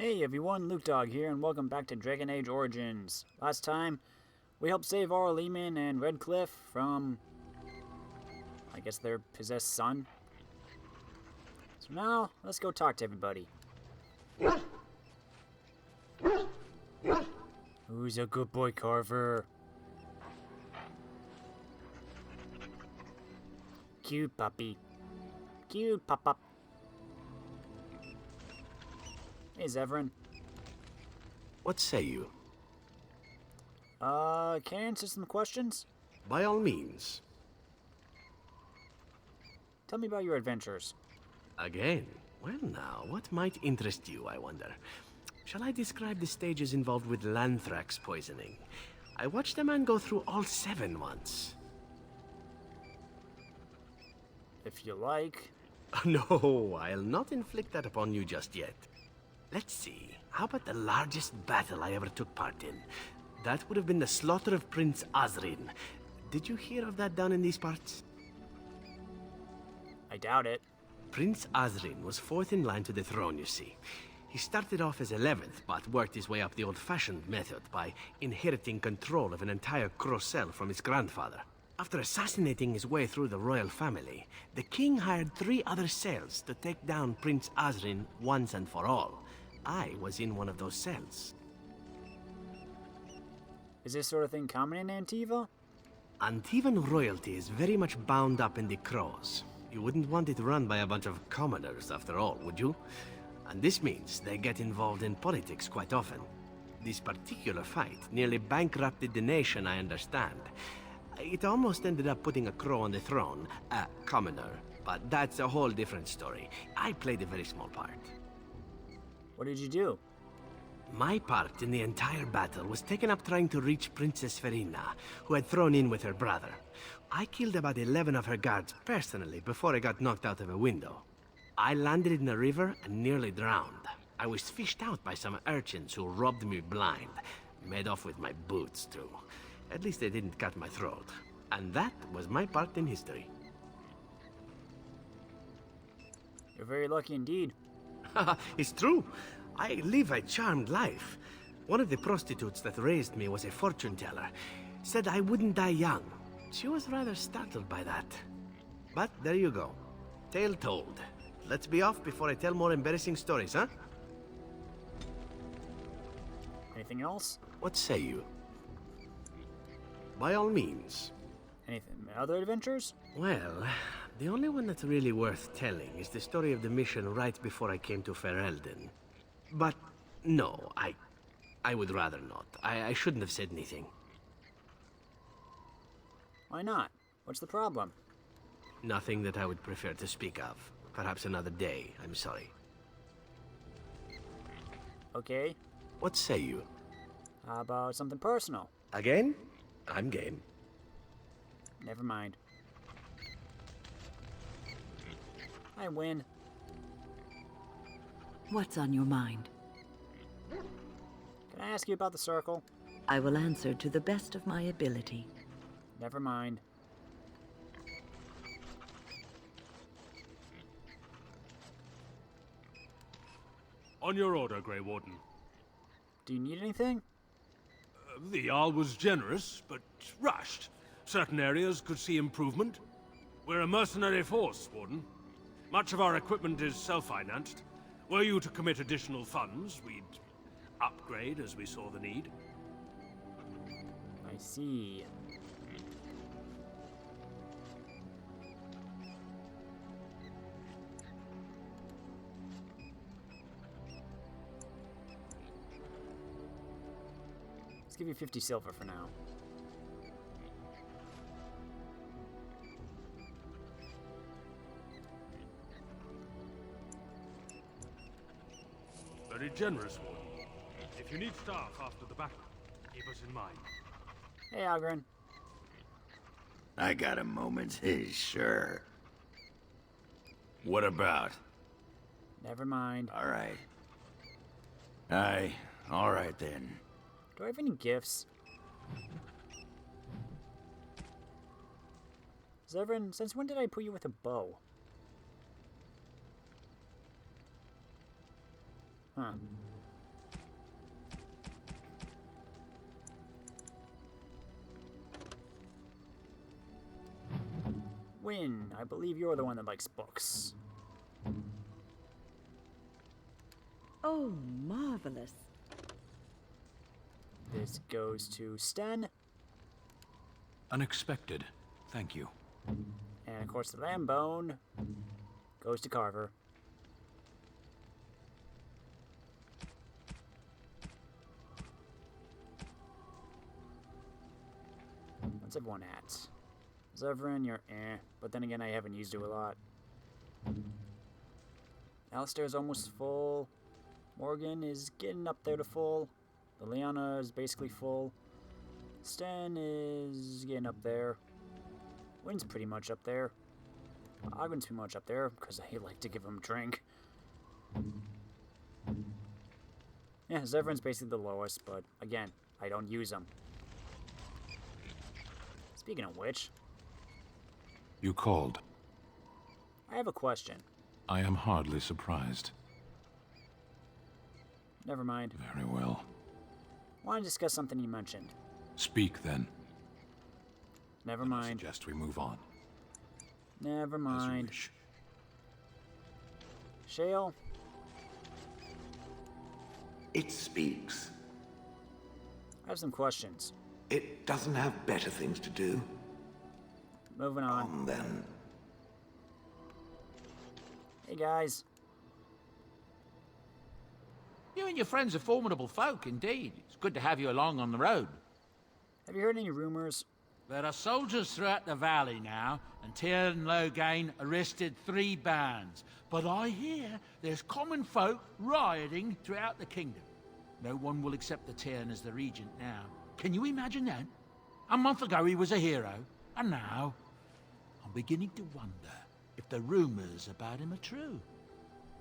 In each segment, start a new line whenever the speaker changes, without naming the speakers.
Hey everyone, Luke Dog here, and welcome back to Dragon Age Origins. Last time, we helped save Aurel Lehman and Redcliffe from, I guess, their possessed son. So now, let's go talk to everybody. Who's a good boy, Carver? Cute puppy. Cute pup. Hey, Zevran.
What say you?
Can I answer some questions?
By all means.
Tell me about your adventures.
Again? Well now, what might interest you, I wonder? Shall I describe the stages involved with Lanthrax poisoning? I watched a man go through all 7 once.
If you like.
No, I'll not inflict that upon you just yet. Let's see, how about the largest battle I ever took part in? That would have been the slaughter of Prince Azrin. Did you hear of that down in these parts?
I doubt it.
Prince Azrin was 4th in line to the throne, you see. He started off as 11th, but worked his way up the old-fashioned method by inheriting control of an entire Crocel from his grandfather. After assassinating his way through the royal family, the king hired 3 other cells to take down Prince Azrin once and for all. I was in one of those cells.
Is this sort of thing common in Antiva?
Antivan royalty is very much bound up in the Crows. You wouldn't want it run by a bunch of commoners, after all, would you? And this means they get involved in politics quite often. This particular fight nearly bankrupted the nation, I understand. It almost ended up putting a crow on the throne, a commoner. But that's a whole different story. I played a very small part.
What did you do?
My part in the entire battle was taken up trying to reach Princess Verina, who had thrown in with her brother. I killed about 11 of her guards personally before I got knocked out of a window. I landed in a river and nearly drowned. I was fished out by some urchins who robbed me blind. Made off with my boots, too. At least they didn't cut my throat. And that was my part in history.
You're very lucky indeed.
It's true. I live a charmed life. One of the prostitutes that raised me was a fortune teller. Said I wouldn't die young. She was rather startled by that. But there you go. Tale told. Let's be off before I tell more embarrassing stories, huh?
Anything else?
What say you? By all means.
Anything? Other adventures?
Well, the only one that's really worth telling is the story of the mission right before I came to Ferelden. But no, I would rather not. I shouldn't have said anything.
Why not? What's the problem?
Nothing that I would prefer to speak of. Perhaps another day, I'm sorry.
Okay.
What say you?
How about something personal?
Again? I'm game.
Never mind. I win.
What's on your mind?
Can I ask you about the circle?
I will answer to the best of my ability.
Never mind.
On your order, Grey Warden.
Do you need anything?
The Jarl was generous, but rushed. Certain areas could see improvement. We're a mercenary force, Warden. Much of our equipment is self-financed. Were you to commit additional funds, we'd upgrade as we saw the need.
I see. Let's give you 50 silver for now.
Very generous, Warden. If you need staff after the battle, keep us in mind.
Hey, Algren.
I got a moment, sure. What about?
Never mind.
All right. Aye, all right then.
Do I have any gifts? Zevran, since when did I put you with a bow? Huh. Win, I believe you're the one that likes books.
Oh, marvelous.
This goes to Sten.
Unexpected. Thank you.
And of course the lamb bone goes to Carver. What's everyone at? Zevran, you're eh, but then again I haven't used you a lot. Alistair's almost full. Morgan is getting up there to full. Liliana is basically full. Sten is getting up there. Wynn's pretty much up there. Ogden's pretty much up there, because I like to give him a drink. Yeah, Zevran's basically the lowest, but again, I don't use him. Speaking of which,
You called.
I have a question.
I am hardly surprised.
Never mind.
Very well.
I want to discuss something you mentioned.
Speak then.
Never
I
mind.
suggest we move on.
Never
As you
mind.
wish.
Shale,
It speaks.
I have some questions.
It doesn't have better things to do.
Moving on.
Then.
Hey guys.
You and your friends are formidable folk, indeed. It's good to have you along on the road.
Have you heard any rumors?
There are soldiers throughout the valley now, and Tyr and Loghain arrested 3 bands. But I hear there's common folk rioting throughout the kingdom. No one will accept the Tyrn as the regent now. Can you imagine that? A month ago he was a hero, and now I'm beginning to wonder if the rumors about him are true.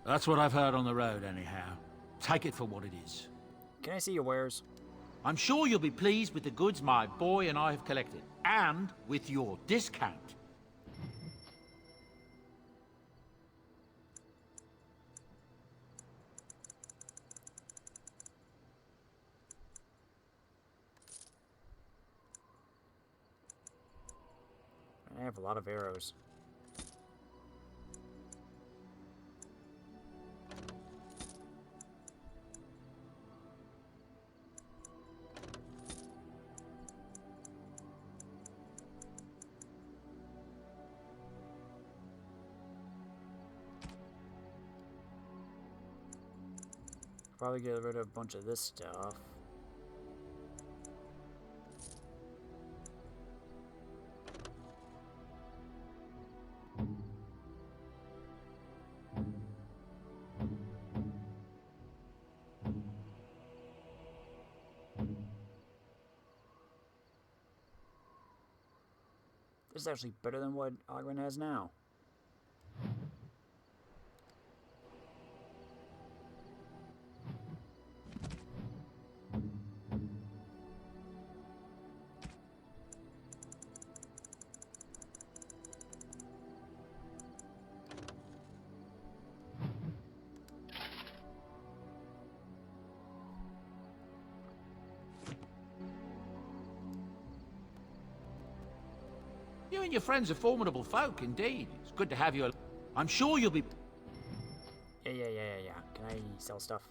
That's what I've heard on the road, anyhow. Take it for what it is.
Can I see your wares?
I'm sure you'll be pleased with the goods my boy and I have collected, and with your discount.
I have a lot of arrows. Probably get rid of a bunch of this stuff. This is actually better than what Ogren has now.
You and your friends are formidable folk, indeed. It's good to have you. I'm sure you'll be.
Yeah. Can I sell stuff?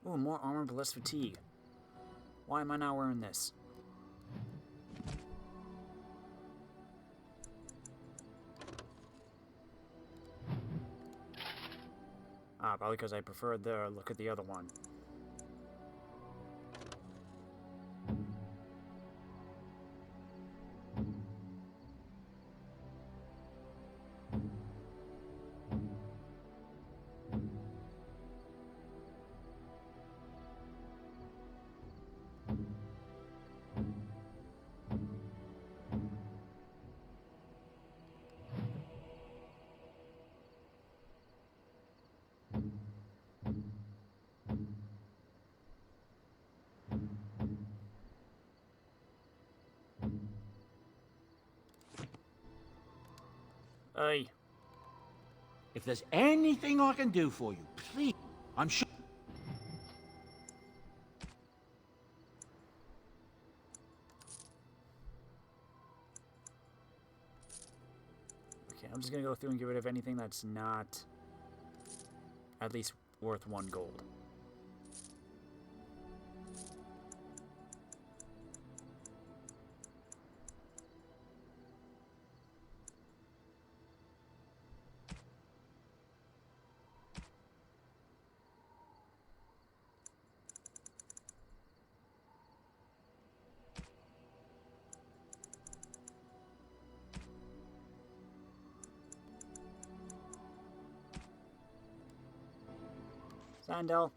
Ooh, more armor but less fatigue. Why am I not wearing this? Ah, probably because I preferred the look at the other one. Aye.
If there's anything I can do for you, please, I'm sure.
Okay, I'm just gonna go through and get rid of anything that's not at least worth 1 gold. Sandel.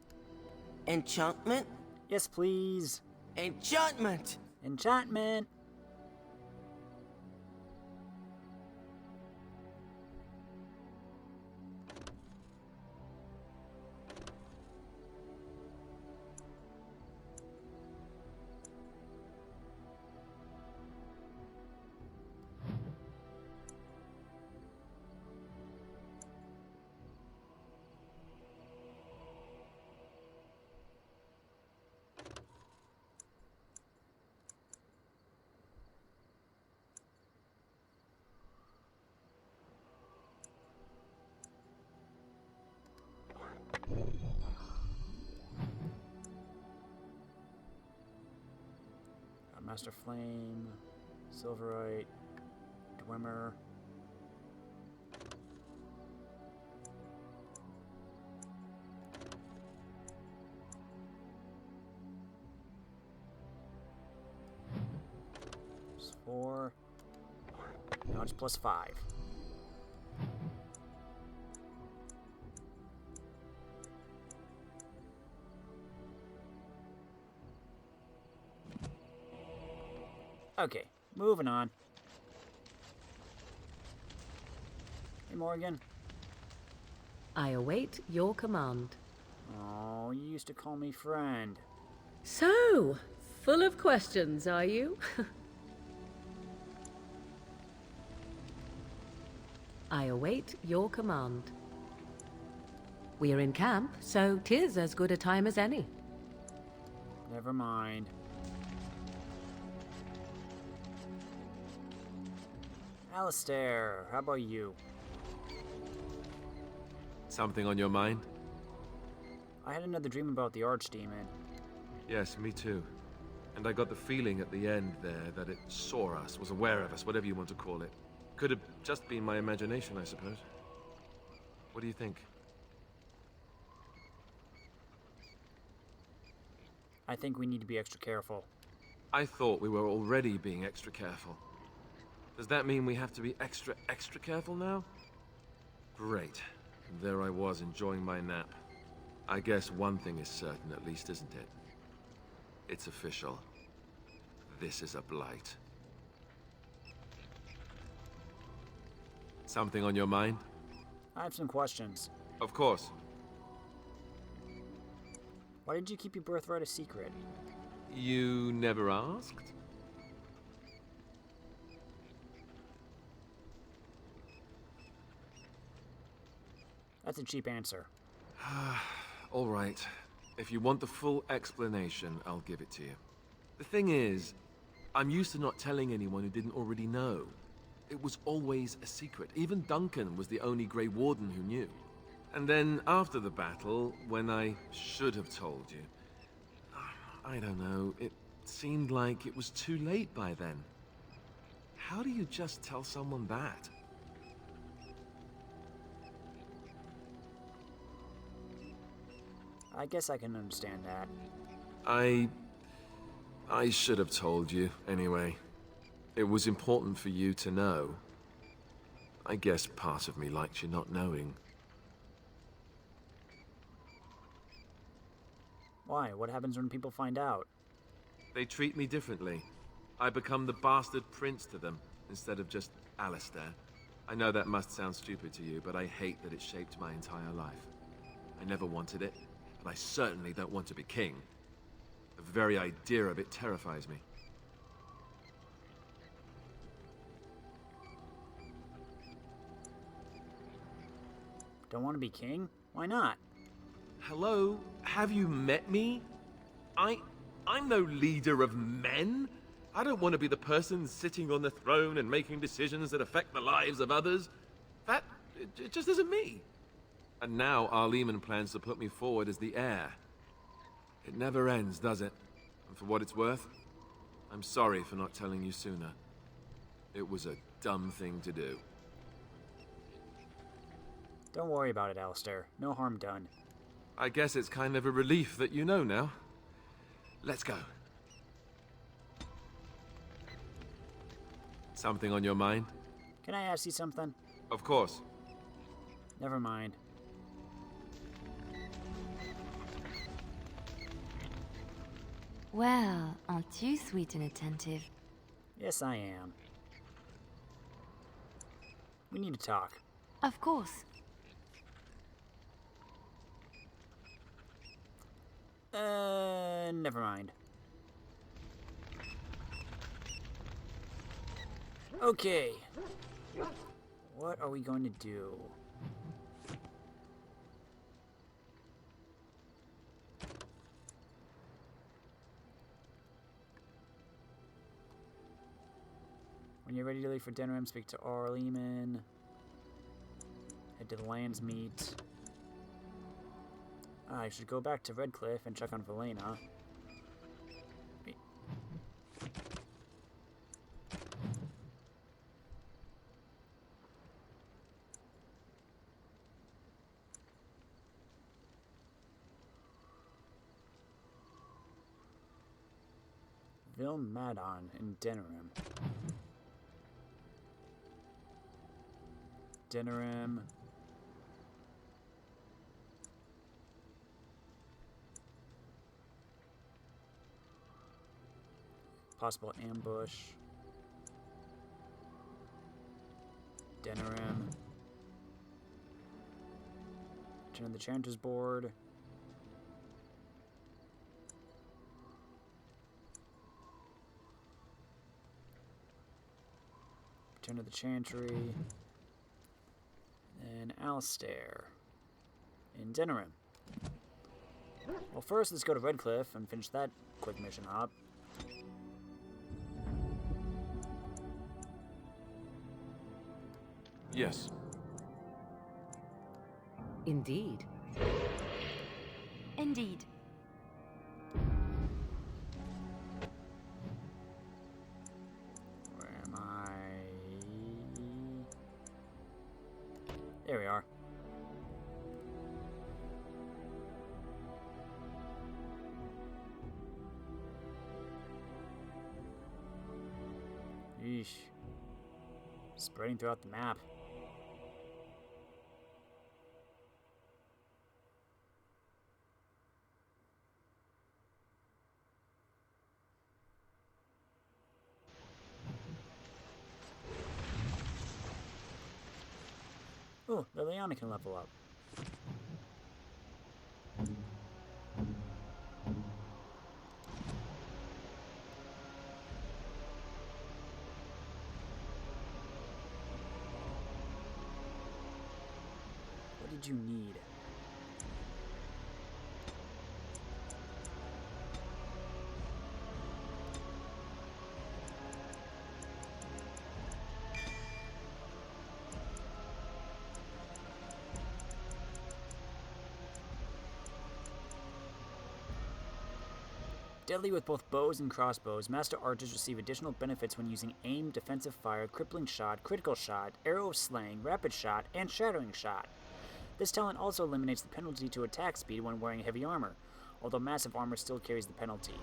Enchantment?
Yes, please.
Enchantment!
Enchantment. Master Flame, Silverite, Dwemer. Plus 4. Now it's plus 5. Okay, moving on. Hey, Morgan.
I await your command.
Oh, you used to call me friend.
So, full of questions, are you? I await your command. We are in camp, so 'tis as good a time as any.
Never mind. Alistair, how about you?
Something on your mind?
I had another dream about the Archdemon.
Yes, me too. And I got the feeling at the end there that it saw us, was aware of us, whatever you want to call it. Could have just been my imagination, I suppose. What do you think?
I think we need to be extra careful.
I thought we were already being extra careful. Does that mean we have to be extra careful now? Great. And there I was enjoying my nap. I guess one thing is certain at least, isn't it? It's official. This is a blight. Something on your mind?
I have some questions.
Of course.
Why did you keep your birthright a secret?
You never asked?
That's a cheap answer.
All right. If you want the full explanation, I'll give it to you. The thing is, I'm used to not telling anyone who didn't already know. It was always a secret. Even Duncan was the only Grey Warden who knew. And then after the battle, when I should have told you, I don't know, it seemed like it was too late by then. How do you just tell someone that?
I guess I can understand that.
I should have told you, anyway. It was important for you to know. I guess part of me liked you not knowing.
Why? What happens when people find out?
They treat me differently. I become the bastard prince to them, instead of just Alistair. I know that must sound stupid to you, but I hate that it shaped my entire life. I never wanted it, but I certainly don't want to be king. The very idea of it terrifies me.
Don't want to be king? Why not?
Hello? Have you met me? I'm no leader of men. I don't want to be the person sitting on the throne and making decisions that affect the lives of others. It just isn't me. And now Arleman plans to put me forward as the heir. It never ends, does it? And for what it's worth, I'm sorry for not telling you sooner. It was a dumb thing to do.
Don't worry about it, Alistair. No harm done.
I guess it's kind of a relief that you know now. Let's go. Something on your mind?
Can I ask you something?
Of course.
Never mind.
Well, aren't you sweet and attentive?
Yes, I am. We need to talk.
Of course.
Never mind. Okay. What are we going to do? When you're ready to leave for Denerim, speak to Arleman. Head to the Land's Meet. I should go back to Redcliffe and check on Valena. Wait. Vilmadon in Denerim. Denerim. Possible ambush. Denerim. Turn the Chanter's board. Return to the Chantry. And Alistair in Denerim. Well, first let's go to Redcliffe and finish that quick mission hop.
Yes.
Indeed.
Indeed.
Where am I? There we are. Yeesh. Spreading throughout the map. Oh, Liliana can level up. What did you need? Deadly with both bows and crossbows, Master Archers receive additional benefits when using aim, defensive fire, crippling shot, critical shot, arrow of slaying, rapid shot, and shattering shot. This talent also eliminates the penalty to attack speed when wearing heavy armor, although massive armor still carries the penalty.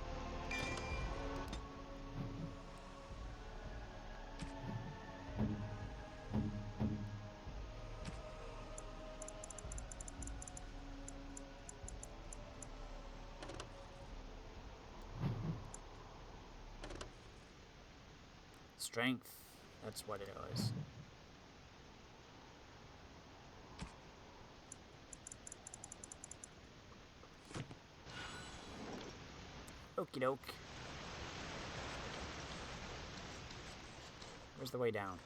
Strength, that's what it was. Okie doke. Where's the way down?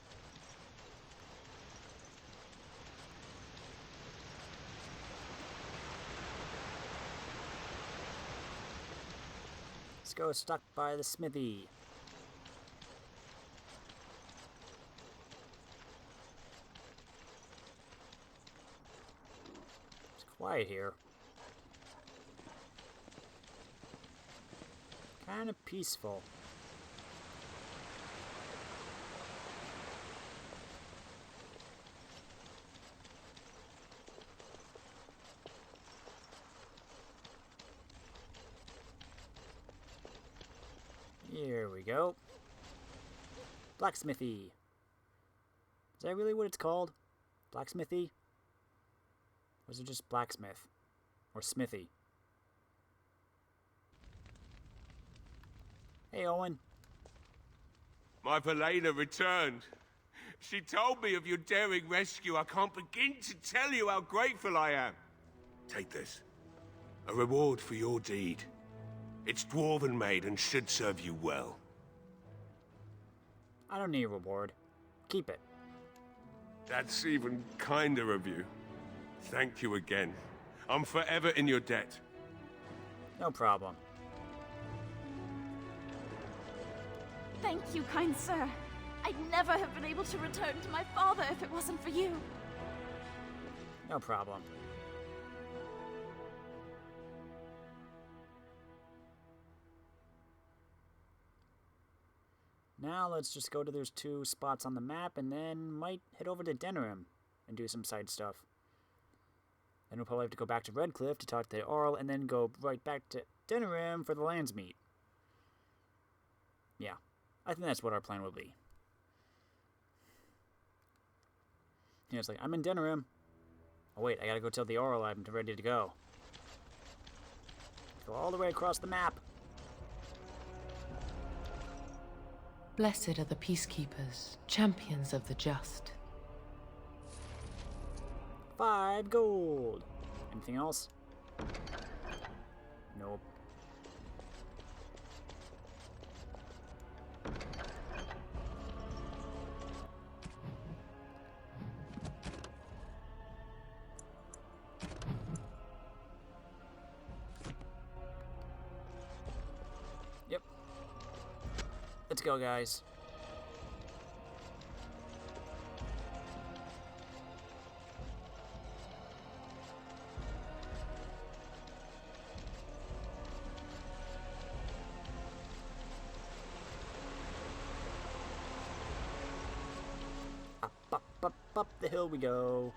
Let's go stuck by the smithy. It's quiet here. Kind of peaceful. Here we go. Blacksmithy. Is that really what it's called? Blacksmithy? Or is it just blacksmith? Or smithy? Hey, Owen.
My Valena returned. She told me of your daring rescue. I can't begin to tell you how grateful I am. Take this. A reward for your deed. It's dwarven made and should serve you well.
I don't need a reward. Keep it.
That's even kinder of you. Thank you again. I'm forever in your debt.
No problem.
Thank you, kind sir. I'd never have been able to return to my father if it wasn't for you.
No problem. Now let's just go to those 2 spots on the map and then might head over to Denerim and do some side stuff. Then we'll probably have to go back to Redcliffe to talk to the Arl and then go right back to Denerim for the lands meet. Yeah, I think that's what our plan will be. Yeah, it's like, I'm in Denerim. Oh wait, I gotta go tell the Arl I'm ready to go. Go all the way across the map.
Blessed are the peacekeepers, champions of the just.
5 gold. Anything else? Nope. Yep. Let's go, guys. Up the hill we go.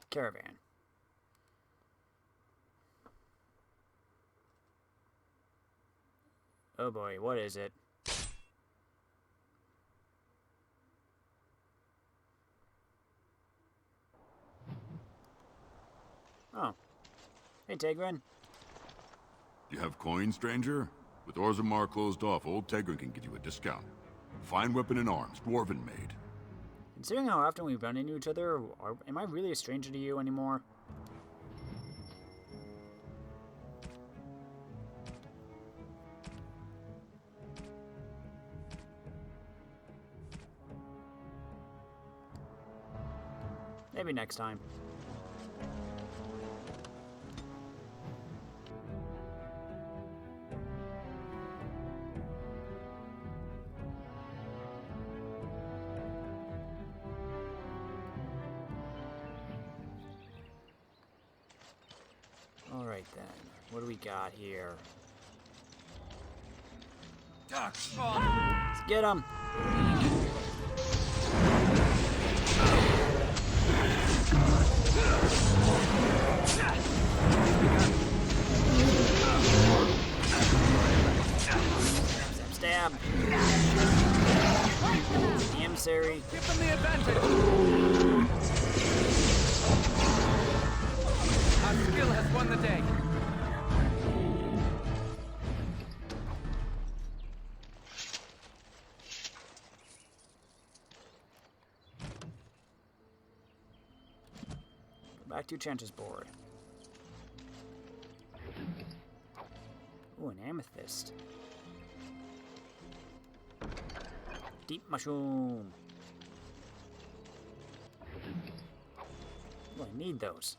Caravan. Oh boy, what is it? Oh. Hey, Tegrin.
You have coin, stranger? With Orzammar closed off, old Tegrin can give you a discount. Fine weapon and arms, dwarven made.
Considering how often we run into each other, am I really a stranger to you anymore? Maybe next time. Alright then, what do we got here? Let's get him! Stab! The emissary.
Give them the advantage! Our skill has won the day.
Back to Chanter's board. Ooh, an amethyst. Deep mushroom. Ooh, I need those.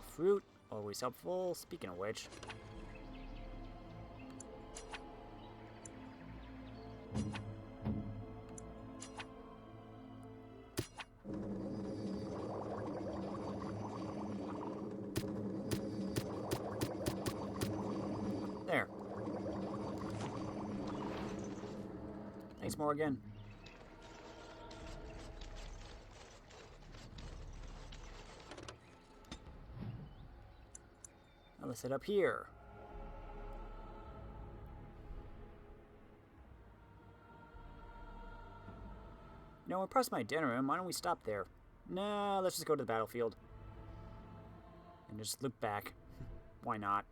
Fruit, always helpful. Speaking of which. There. Thanks, Morgan. Now let's head up here. You know, we're past my Denerim. Why don't we stop there? Nah, let's just go to the battlefield. And just look back. Why not?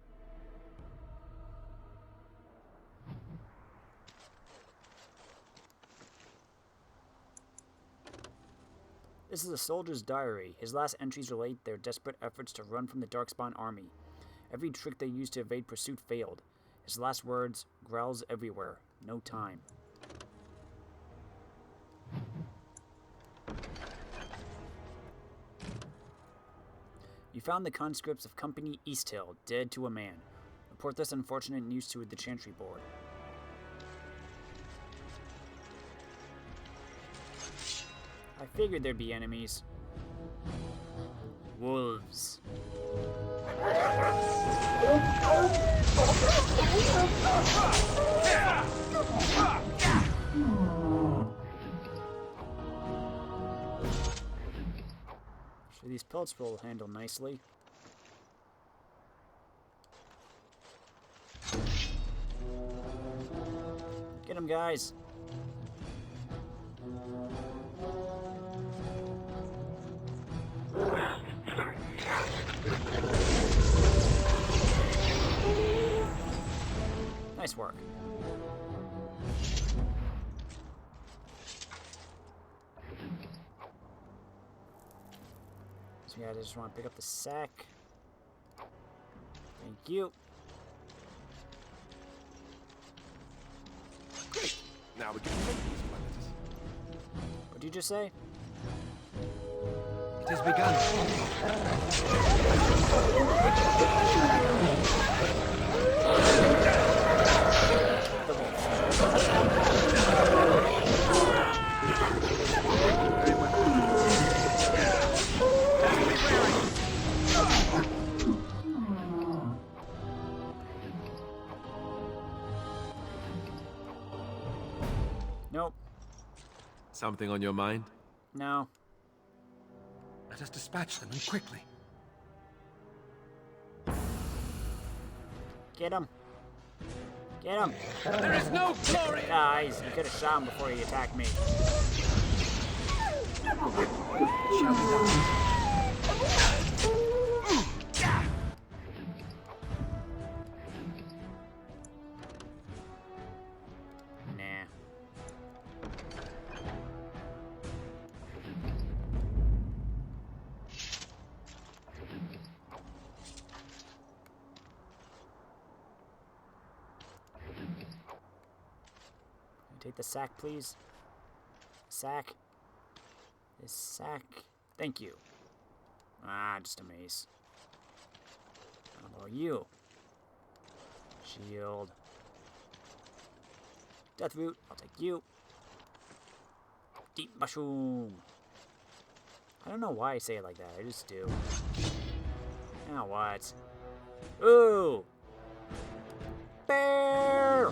This is a soldier's diary. His last entries relate their desperate efforts to run from the Darkspawn army. Every trick they used to evade pursuit failed. His last words, growls everywhere. No time. You found the conscripts of Company Easthill, dead to a man. Report this unfortunate news to the Chantry Board. I figured there'd be enemies. Wolves. Sure, these pelts will handle nicely. Get them, guys. Nice work. So yeah, I just want to pick up the sack. Thank you.
Great. Now we can take these planets.
What did you just say?
It has begun.
Nope.
Something on your mind?
No.
Let us dispatch them, and quickly.
Get him. Get him.
There is no glory!
Guys, you could have shot him before he attacked me. Nah. Take the sack, please. Sack. This sack. Thank you. Ah, just a mace. How about you? Shield. Deathroot. I'll take you. Deep mushroom. I don't know why I say it like that. I just do. Now what? Ooh! Bear!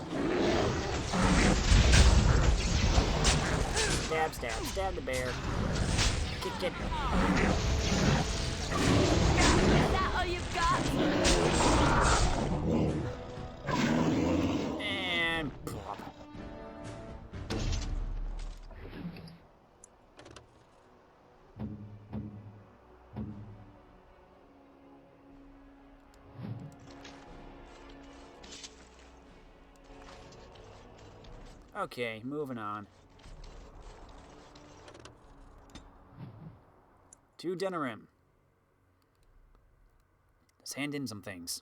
Stab, stab, stab the bear. Kick it.
Is that all you've got?
And plop. Okay, moving on. To Denerim. Let's hand in some things.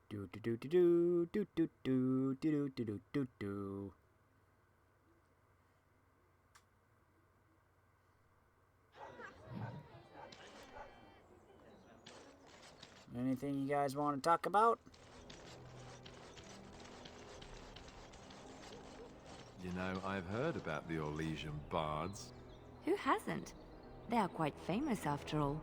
Do do do do do do do do do do do do do. Anything you guys want to talk about?
You know, I've heard about the Orlesian bards.
Who hasn't? They are quite famous after all.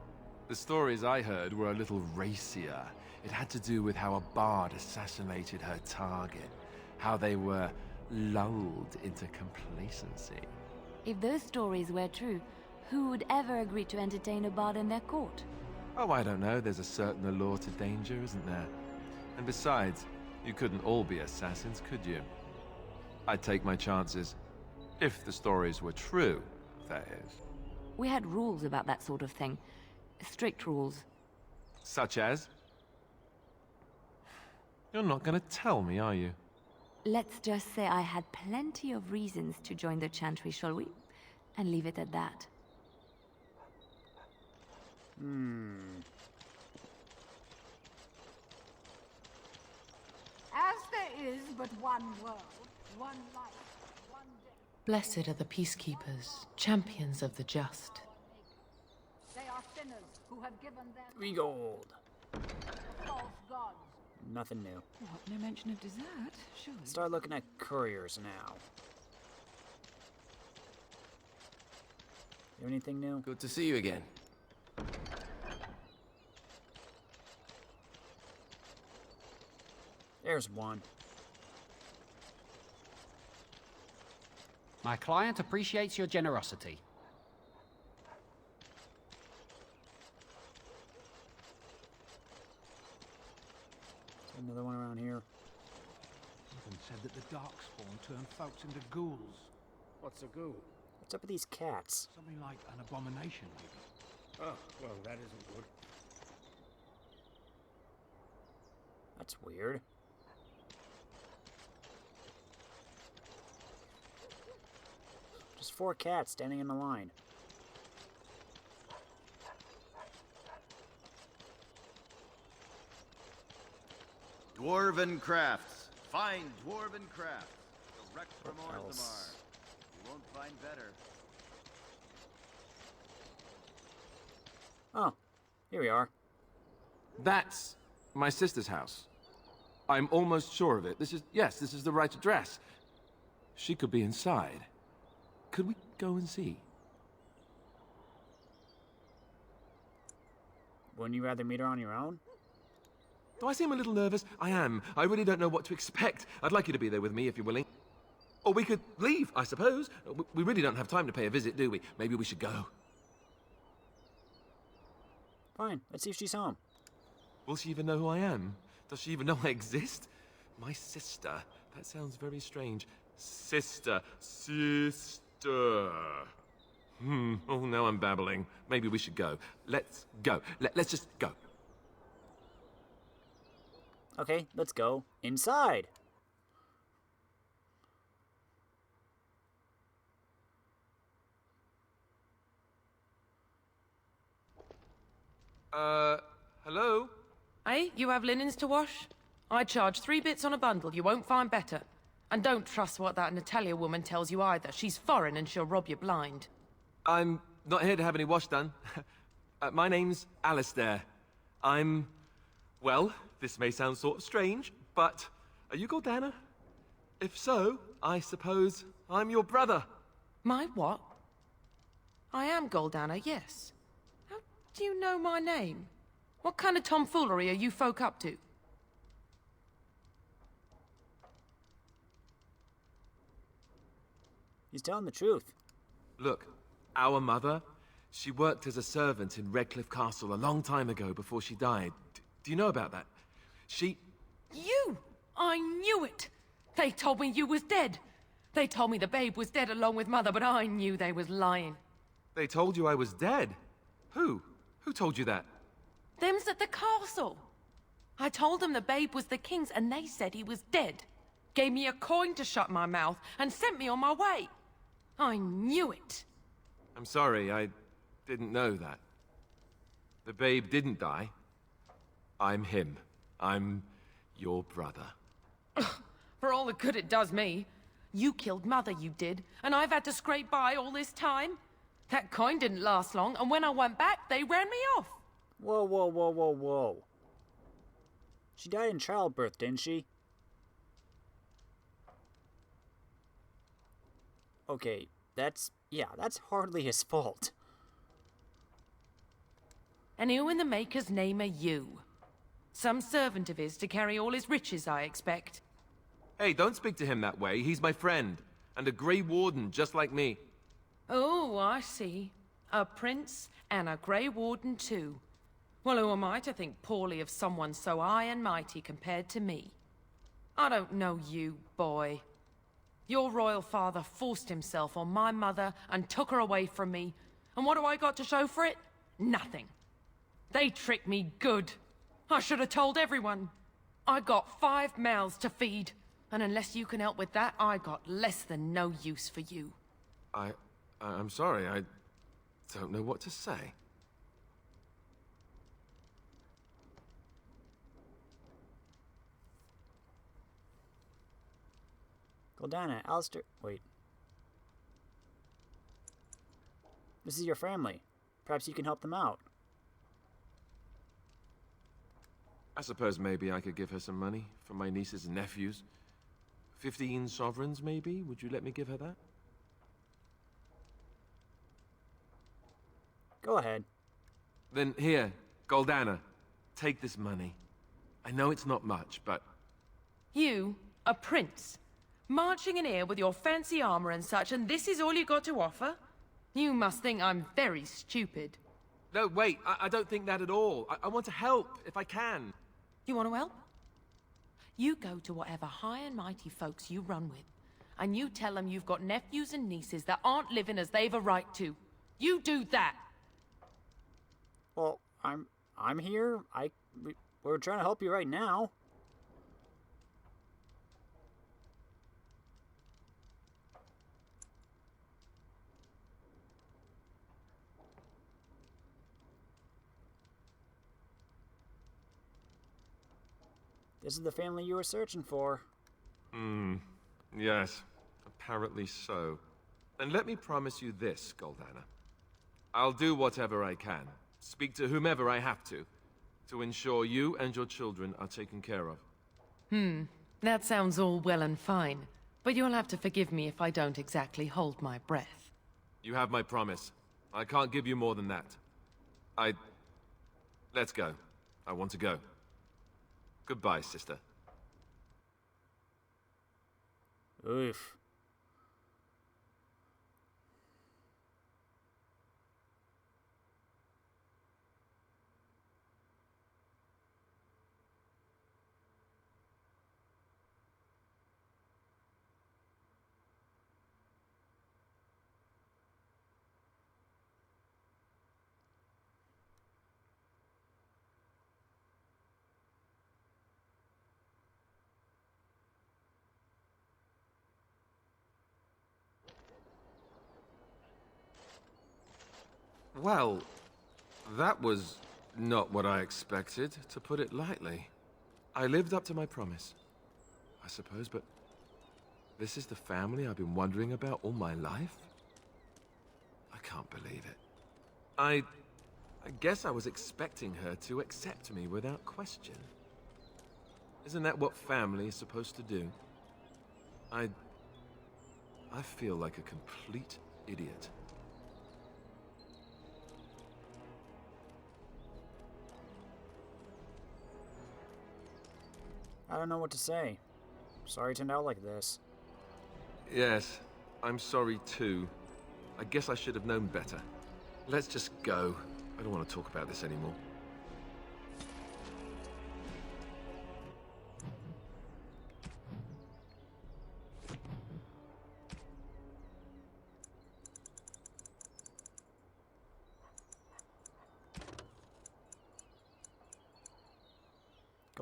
The stories I heard were a little racier. It had to do with how a bard assassinated her target, how they were lulled into complacency.
If those stories were true, who would ever agree to entertain a bard in their court?
Oh, I don't know. There's a certain allure to danger, isn't there? And besides, you couldn't all be assassins, could you? I'd take my chances. If the stories were true, that is.
We had rules about that sort of thing. Strict rules.
Such as? You're not gonna tell me, are you?
Let's just say I had plenty of reasons to join the Chantry, shall we? And leave it at that.
As there is but one world, one life, one death.
Blessed are the peacekeepers, champions of the just.
They are sinners who have given their
3 gold.
false gods.
Nothing new.
What, no mention of dessert? Surely.
Start looking at couriers now. You have anything new?
Good to see you again.
There's one.
My client appreciates your generosity.
There's another one around here.
Even said that the Darkspawn turned folks into ghouls.
What's a ghoul?
What's up with these cats?
Something like an abomination, maybe.
Oh, well, that isn't good.
That's weird. Just 4 cats standing in a line.
Dwarven crafts. Fine dwarven crafts. Direct from
What
Orzammar.
else?
You won't find better.
Oh, here we are.
That's my sister's house. I'm almost sure of it. This is the right address. She could be inside. Could we go and see?
Wouldn't you rather meet her on your own?
Do I seem a little nervous? I am. I really don't know what to expect. I'd like you to be there with me if you're willing. Or we could leave, I suppose. We really don't have time to pay a visit, do we? Maybe we should go.
Fine, let's see if she's home.
Will she even know who I am? Does she even know I exist? My sister. That sounds very strange. Sister. Oh, now I'm babbling. Maybe we should go. Let's go. Let's just go.
Okay, let's go inside.
Hello?
Hey, you have linens to wash? I charge 3 bits on a bundle. You won't find better. And don't trust what that Natalia woman tells you either. She's foreign and she'll rob you blind.
I'm not here to have any wash done. My name's Alistair. Well, this may sound sort of strange, but are you Gordana? If so, I suppose I'm your brother.
My what? I am Goldana, yes. How do you know my name? What kind of tomfoolery are you folk up to?
He's telling the truth.
Look, our mother, she worked as a servant in Redcliffe Castle a long time ago before she died. Do you know about that?
You! I knew it! They told me you was dead. They told me the babe was dead along with mother, but I knew they was lying.
They told you I was dead? Who? Who told you that?
Them's at the castle. I told them the babe was the king's and they said he was dead. Gave me a coin to shut my mouth and sent me on my way. I knew it.
I'm sorry, I didn't know that. The babe didn't die. I'm him. I'm your brother.
For all the good it does me. You killed Mother, you did, and I've had to scrape by all this time. That coin didn't last long, and when I went back, they ran me off.
Whoa, whoa, whoa, whoa, whoa. She died in childbirth, didn't she? Okay, that's hardly his fault.
And who in the Maker's name are you? Some servant of his to carry all his riches, I expect.
Hey, don't speak to him that way. He's my friend, and a Grey Warden just like me.
Oh, I see. A prince and a Grey Warden too. Well, who am I to think poorly of someone so high and mighty compared to me? I don't know you, boy. Your royal father forced himself on my mother and took her away from me. And what do I got to show for it? Nothing. They tricked me good. I should have told everyone. I got 5 mouths to feed. And unless you can help with that, I got less than no use for you.
I'm sorry, I don't know what to say.
Goldana, Alistair... Wait. This is your family. Perhaps you can help them out.
I suppose maybe I could give her some money for my nieces and nephews. 15 sovereigns, maybe? Would you let me give her that?
Go ahead.
Then here, Goldana, take this money. I know it's not much, but...
You, a prince, marching in here with your fancy armor and such, and this is all you got to offer? You must think I'm very stupid.
No, wait, I don't think that at all. I want to help, if I can.
You want to help? You go to whatever high and mighty folks you run with, and you tell them you've got nephews and nieces that aren't living as they've a right to. You do that!
Well, I'm here. We're trying to help you right now. This is the family you were searching for.
Yes, apparently so. And let me promise you this, Goldana. I'll do whatever I can, speak to whomever I have to ensure you and your children are taken care of.
That sounds all well and fine, but you'll have to forgive me if I don't exactly hold my breath.
You have my promise. I can't give you more than that. Let's go. I want to go. Goodbye, sister.
Oof.
Well, that was not what I expected, to put it lightly. I lived up to my promise, I suppose, but this is the family I've been wondering about all my life? I can't believe it. I guess I was expecting her to accept me without question. Isn't that what family is supposed to do? I feel like a complete idiot.
I don't know what to say. Sorry it turned out like this.
Yes, I'm sorry too. I guess I should have known better. Let's just go. I don't want to talk about this anymore.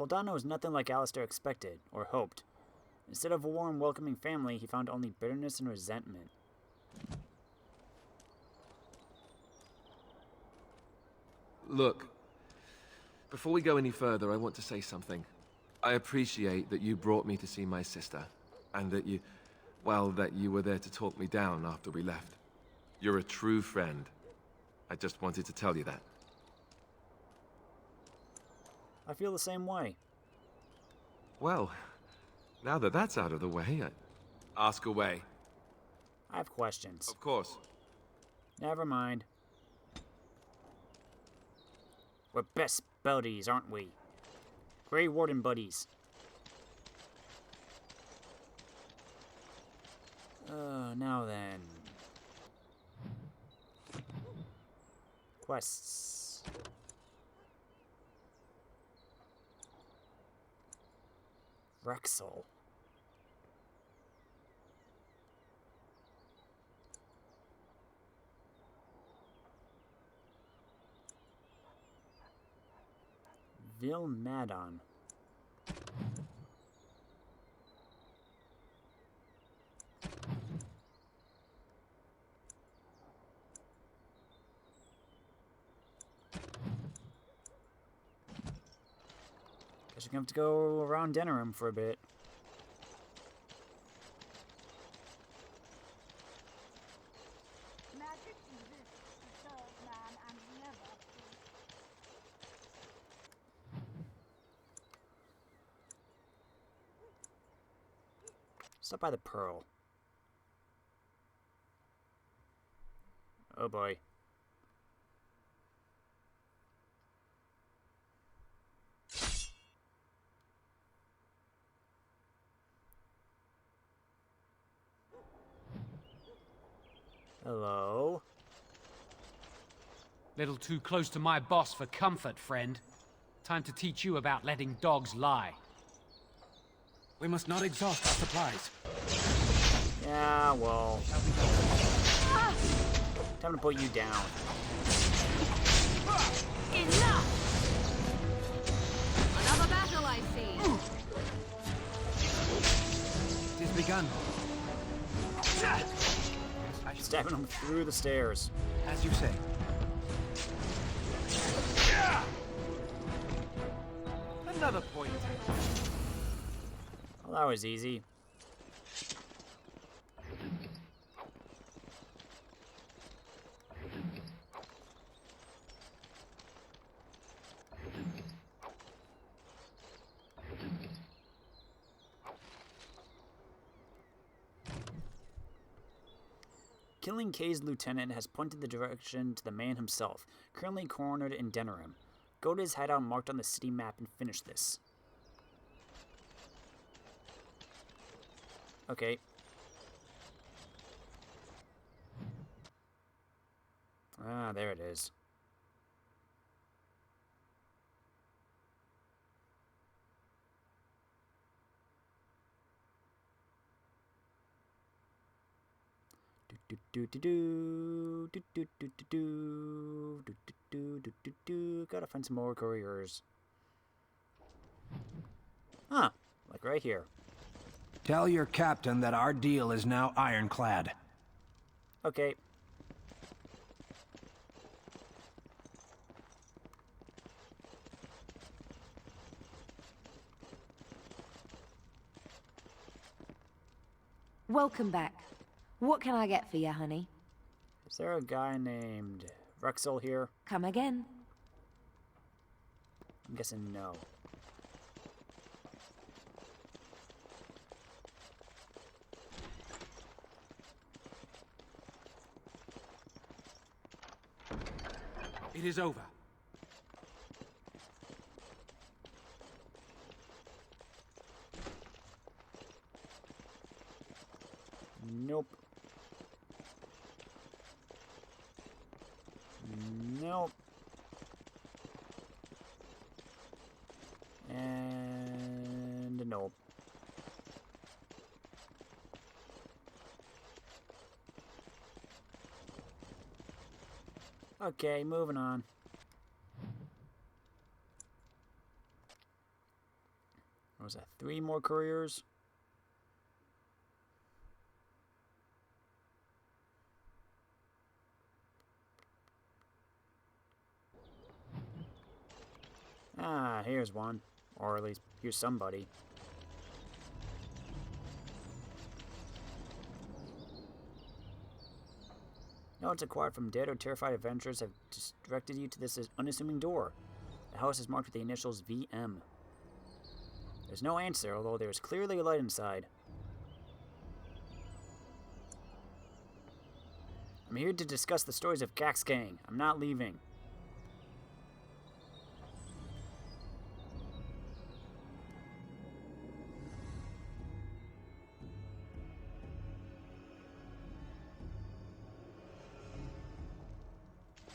Goldano is nothing like Alistair expected, or hoped. Instead of a warm, welcoming family, he found only bitterness and resentment.
Look, before we go any further, I want to say something. I appreciate that you brought me to see my sister, and that you were there to talk me down after we left. You're a true friend. I just wanted to tell you that.
I feel the same way.
Well, now that that's out of the way, ask away.
I have questions.
Of course.
Never mind. We're best buddies, aren't we? Grey Warden buddies. Now then. Quests. Rexel. Vilmadon. Guess we're gonna have to go around Denerim for a bit.
Magic exists to serve man and never
Stop by the Pearl. Oh boy. Hello?
Little too close to my boss for comfort, friend. Time to teach you about letting dogs lie.
We must not exhaust our supplies.
Yeah, well... Time to put you down.
Enough! Another battle, I see.
It is begun.
Stabbing him through the stairs.
As you say.
Another point.
Well, that was easy. Killing Kay's lieutenant has pointed the direction to the man himself, currently cornered in Denerim. Go to his hideout marked on the city map and finish this. Okay. Ah, there it is. Gotta find some more couriers. Huh, like right here.
Tell your captain that our deal is now ironclad.
Okay.
Welcome back. What can I get for you, honey?
Is there a guy named Rexel here?
Come again.
I'm guessing no.
It is over.
Nope. Nope. And nope. Okay, moving on. 3 more couriers. Ah, here's one. Or at least, here's somebody. Notes acquired from dead or terrified adventurers have directed you to this unassuming door. The house is marked with the initials VM. There's no answer, although there is clearly a light inside. I'm here to discuss the stories of Gaxgang. I'm not leaving.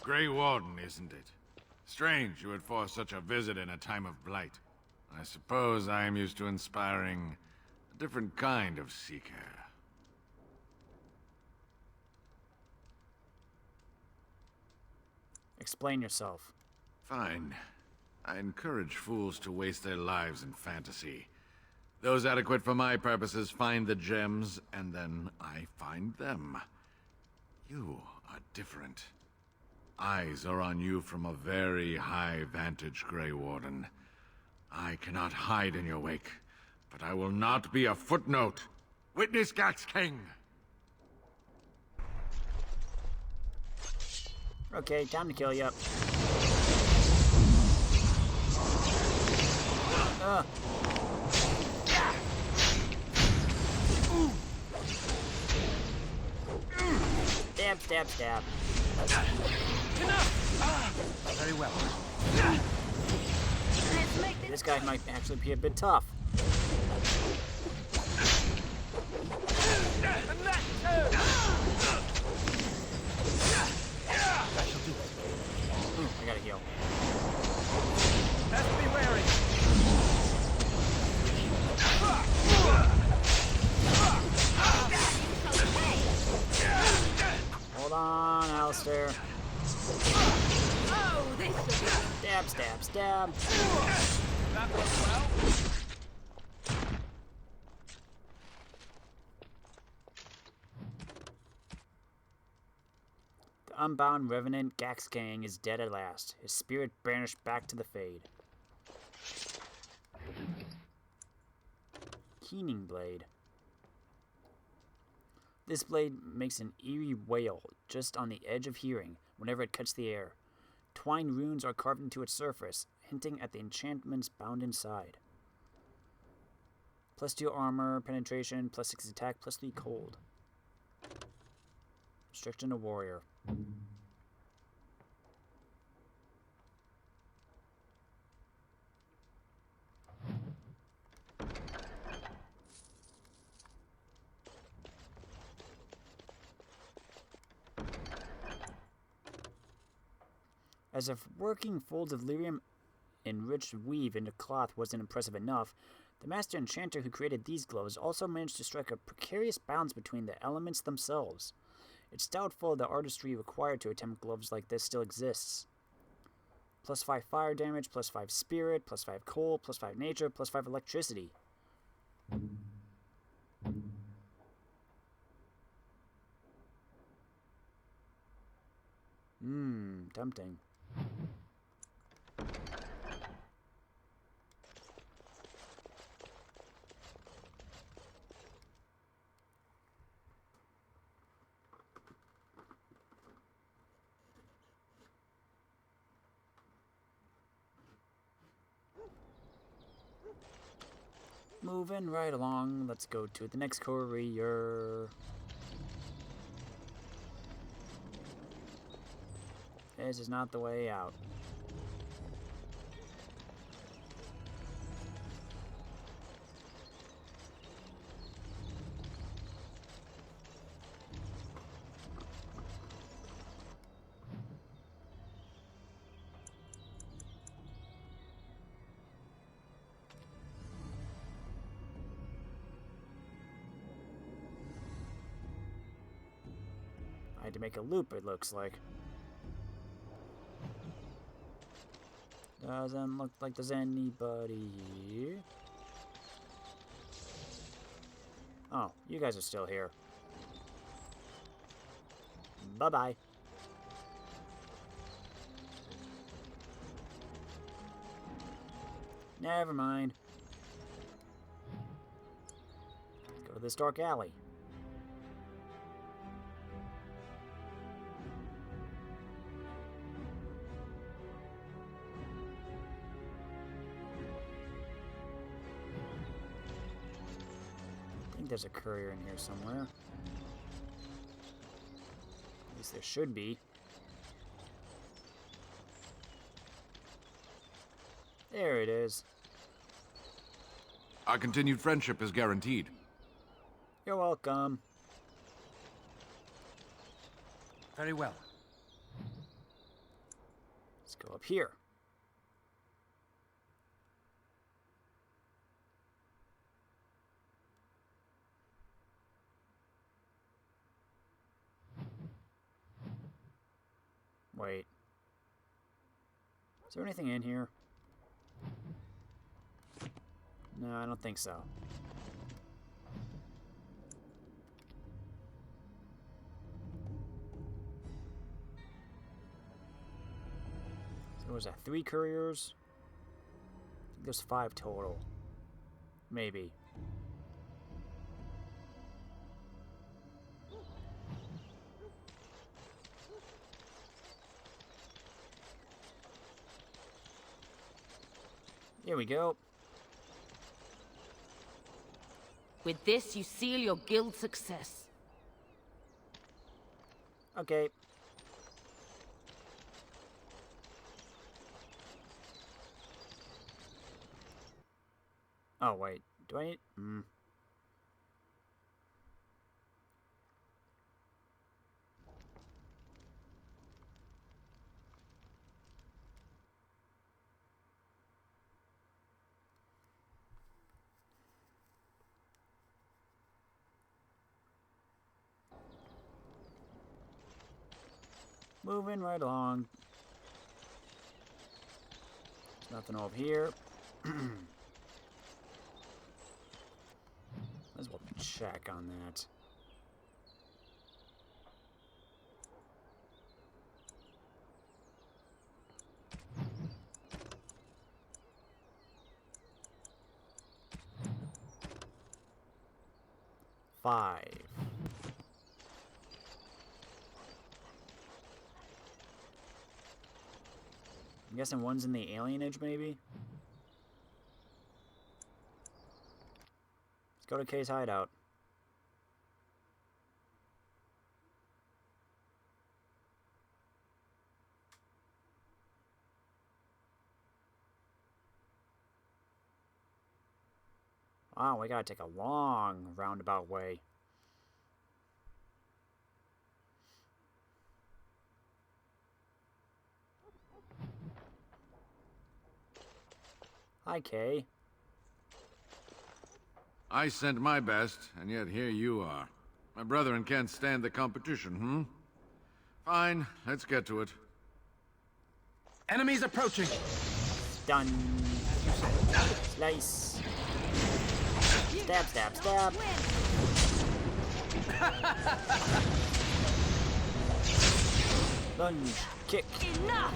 Grey Warden, isn't it? Strange you would force such a visit in a time of blight. I suppose I am used to inspiring a different kind of seeker.
Explain yourself.
Fine. I encourage fools to waste their lives in fantasy. Those adequate for my purposes find the gems, and then I find them. You are different. Eyes are on you from a very high vantage, Grey Warden. I cannot hide in your wake, but I will not be a footnote. Witness Gaxgang!
Okay, time to kill you. Stab, stab, stab.
Very well.
This guy might actually be a bit tough. Ooh, I gotta heal.
Best be wary.
Hold on, Alistair.
Oh, this will be...
Stab, stab, stab.
That went well.
The unbound revenant Gaxgang is dead at last, his spirit banished back to the Fade. Keening blade. This blade makes an eerie wail just on the edge of hearing whenever it cuts the air. Twined runes are carved into its surface, hinting at the enchantments bound inside. +2 armor, penetration, +6 attack, +3 cold. Restriction to warrior. As if working folds of lyrium enriched weave into cloth wasn't impressive enough, the master enchanter who created these gloves also managed to strike a precarious balance between the elements themselves. It's doubtful the artistry required to attempt gloves like this still exists. +5 fire damage, +5 spirit, +5 cold, +5 nature, +5 electricity. Tempting. Moving right along, let's go to the next courier. This is not the way out. I had to make a loop, it looks like. Doesn't look like there's anybody here. Oh, you guys are still here. Bye-bye. Never mind. Let's go to this dark alley. I think there's a courier in here somewhere. At least there should be. There it is.
Our continued friendship is guaranteed.
You're welcome.
Very well.
Let's go up here. Wait. Is there anything in here? No, I don't think so. So was that 3 couriers? I think there's 5 total. Maybe. Here we go.
With this, you seal your guild's success.
Okay. Oh, wait. Do I need... Moving right along. There's nothing over here. Might as well check on that. Five. I'm guessing one's in the alienage, maybe? Let's go to Kay's hideout. Wow, we gotta take a long roundabout way. Hi, Kay.
I sent my best, and yet here you are. My brethren can't stand the competition, Fine, let's get to it.
Enemies approaching!
Done. Slice. Stab, stab, stab. Lunge. Kick.
Enough!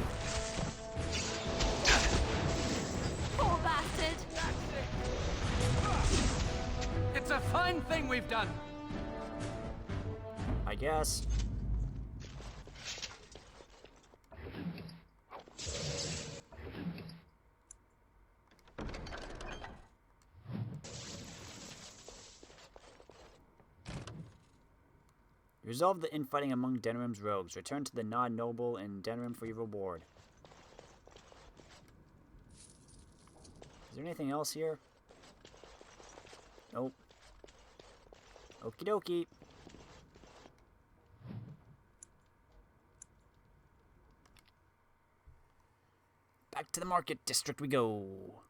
Poor bastard!
It's a fine thing we've done.
I guess. Resolve the infighting among Denerim's rogues. Return to the Nod Noble in Denerim for your reward. Is there anything else here? Nope. Okie dokie. Back to the market district we go.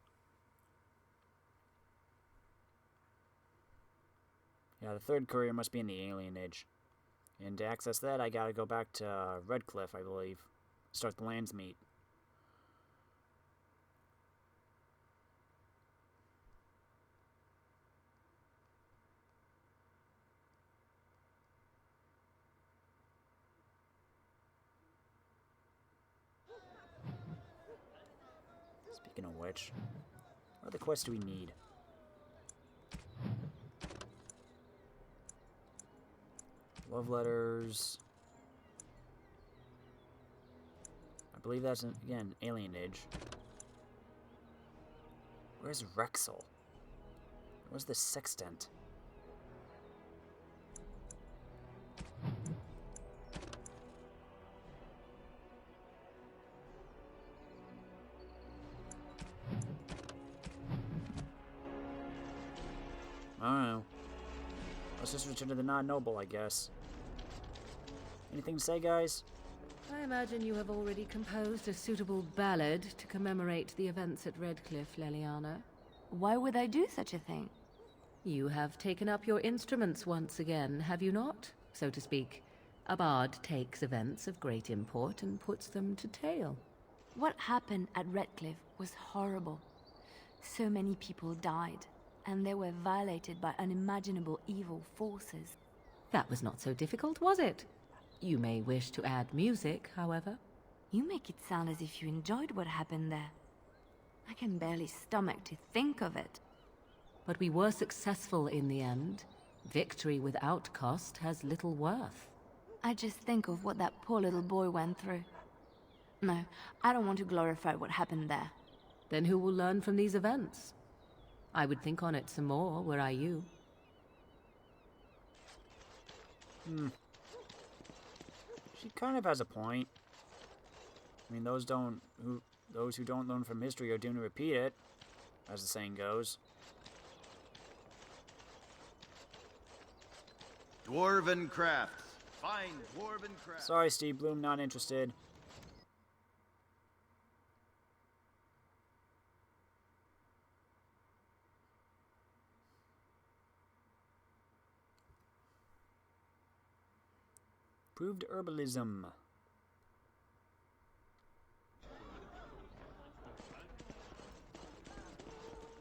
Yeah, the third courier must be in the alienage. And to access that, I gotta go back to Redcliffe, I believe. Start the lands meet. Speaking of which, what other quests do we need? Love letters. I believe that's, again, alienage. Where's Rexel? Where's the sextant? I don't know. Let's just return to the non-noble, I guess. Anything to say, guys?
I imagine you have already composed a suitable ballad to commemorate the events at Redcliffe, Leliana.
Why would I do such a thing?
You have taken up your instruments once again, have you not? So to speak. A bard takes events of great import and puts them to tale.
What happened at Redcliffe was horrible. So many people died, and they were violated by unimaginable evil forces.
That was not so difficult, was it? You may wish to add music, however.
You make it sound as if you enjoyed what happened there. I can barely stomach to think of it.
But we were successful in the end. Victory without cost has little worth.
I just think of what that poor little boy went through. No, I don't want to glorify what happened there.
Then who will learn from these events? I would think on it some more, were I you.
She kind of has a point. I mean, those who don't learn from history are doomed to repeat it, as the saying goes.
Dwarven crafts. Fine dwarven crafts.
Sorry, Steve Bloom, not interested. Proved herbalism.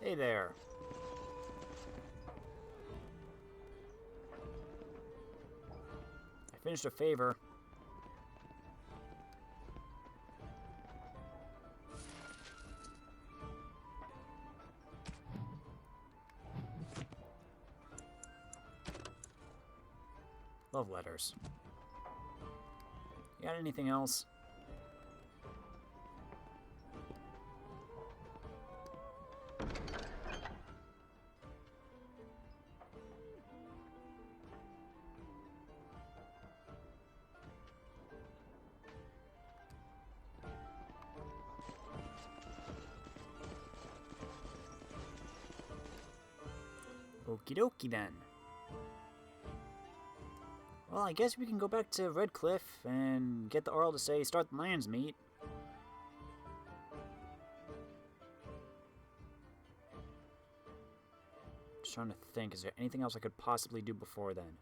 Hey there. I finished a favor. Love letters. You got anything else? Okie dokie then. Well, I guess we can go back to Redcliffe and get the Earl to say start the lands meet. Just trying to think, is there anything else I could possibly do before then?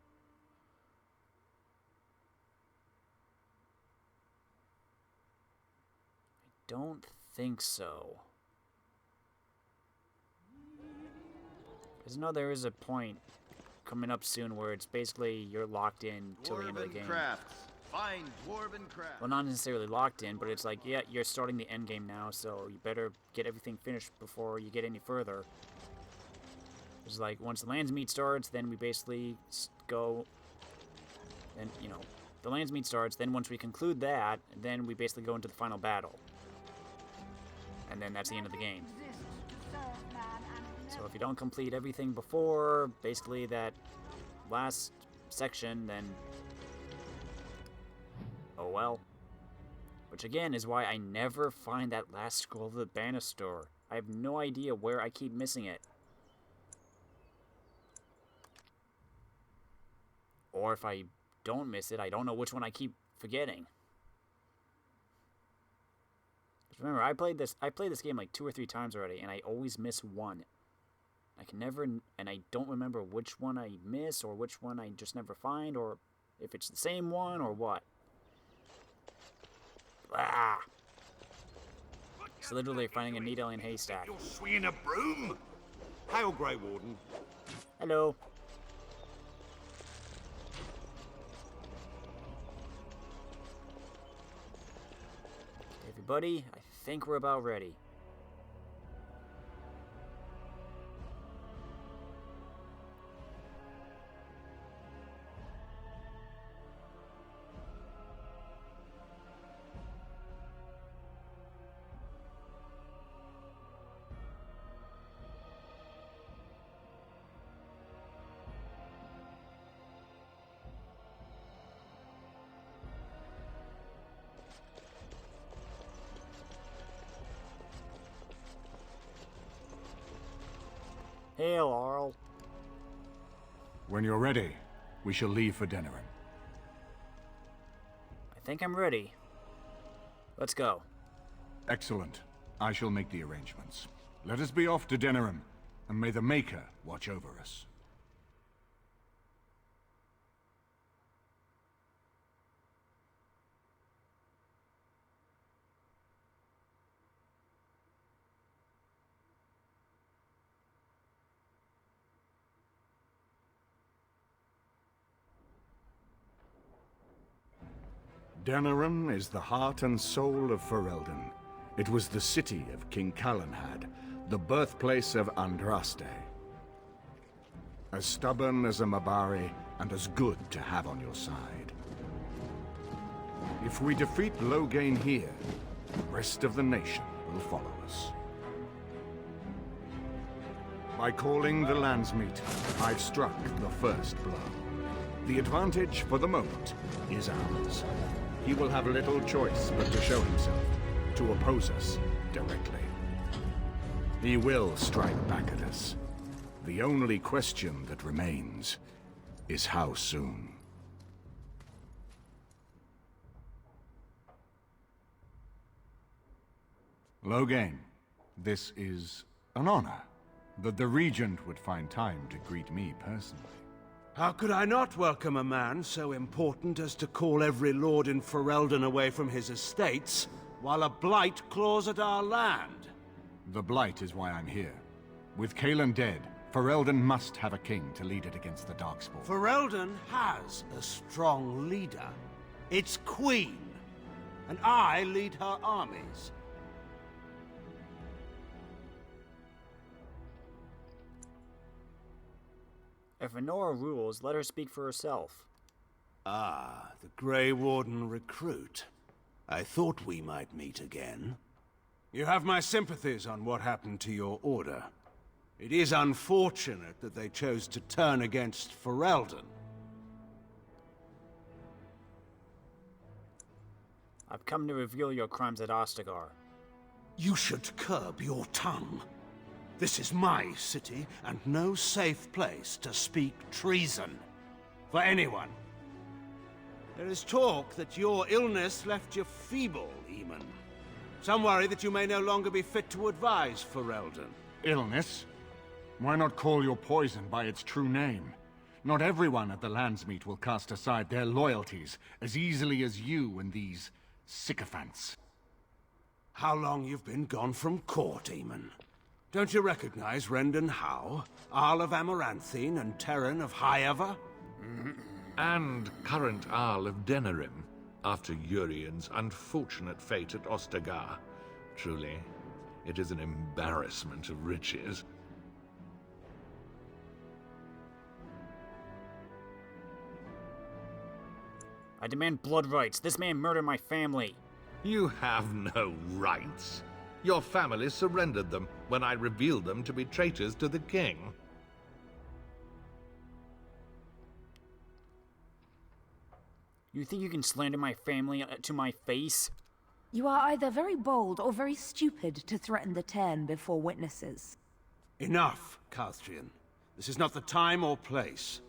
I don't think so. Because I know there is a point coming up soon where it's basically you're locked in till the end of the game.
Crafts. Fine dwarven crafts.
Well, not necessarily locked in, but it's like, yeah, you're starting the end game now, so you better get everything finished before you get any further. It's like, once the lands meet starts, then we basically go, and, you know, the lands meet starts, then once we conclude that, then we basically go into the final battle. And then that's the end of the game. So if you don't complete everything before, basically that last section, then oh well. Which again is why I never find that last scroll of the Banister. I have no idea where I keep missing it. Or if I don't miss it, I don't know which one I keep forgetting. Just remember, I played this game like 2 or 3 times already, and I always miss one. I can never, and I don't remember which one I miss, or which one I just never find, or if it's the same one, or what. Ah! It's literally finding a needle in a haystack.
You're swinging a broom? Hail, Grey Warden.
Hello. Everybody, I think we're about ready. Hail, Arl.
When you're ready, we shall leave for Denerim.
I think I'm ready. Let's go.
Excellent. I shall make the arrangements. Let us be off to Denerim, and may the Maker watch over us. Denerim is the heart and soul of Ferelden. It was the city of King Calenhad, the birthplace of Andraste. As stubborn as a Mabari, and as good to have on your side. If we defeat Loghain here, the rest of the nation will follow us. By calling the Landsmeet, I've struck the first blow. The advantage, for the moment, is ours. He will have little choice but to show himself, to oppose us directly. He will strike back at us. The only question that remains is how soon. Loghain, this is an honor, that the Regent would find time to greet me personally.
How could I not welcome a man so important as to call every lord in Ferelden away from his estates, while a blight claws at our land?
The blight is why I'm here. With Cailan dead, Ferelden must have a king to lead it against the Darkspawn.
Ferelden has a strong leader. Its queen. And I lead her armies.
If Honora rules, let her speak for herself.
Ah, the Grey Warden recruit. I thought we might meet again. You have my sympathies on what happened to your order. It is unfortunate that they chose to turn against Ferelden.
I've come to reveal your crimes at Ostagar.
You should curb your tongue. This is my city, and no safe place to speak treason. For anyone. There is talk that your illness left you feeble, Eamon. Some worry that you may no longer be fit to advise Ferelden.
Illness? Why not call your poison by its true name? Not everyone at the Landsmeet will cast aside their loyalties as easily as you and these sycophants.
How long you've been gone from court, Eamon? Don't you recognize Rendon Howe, Arl of Amaranthine, and Terran of Highever?
And current Arl of Denerim, after Urien's unfortunate fate at Ostagar. Truly, it is an embarrassment of riches.
I demand blood rights. This man murdered my family.
You have no rights. Your family surrendered them when I revealed them to be traitors to the king.
You think you can slander my family to my face?
You are either very bold or very stupid to threaten the Ten before witnesses.
Enough, Carthrian. This is not the time or place.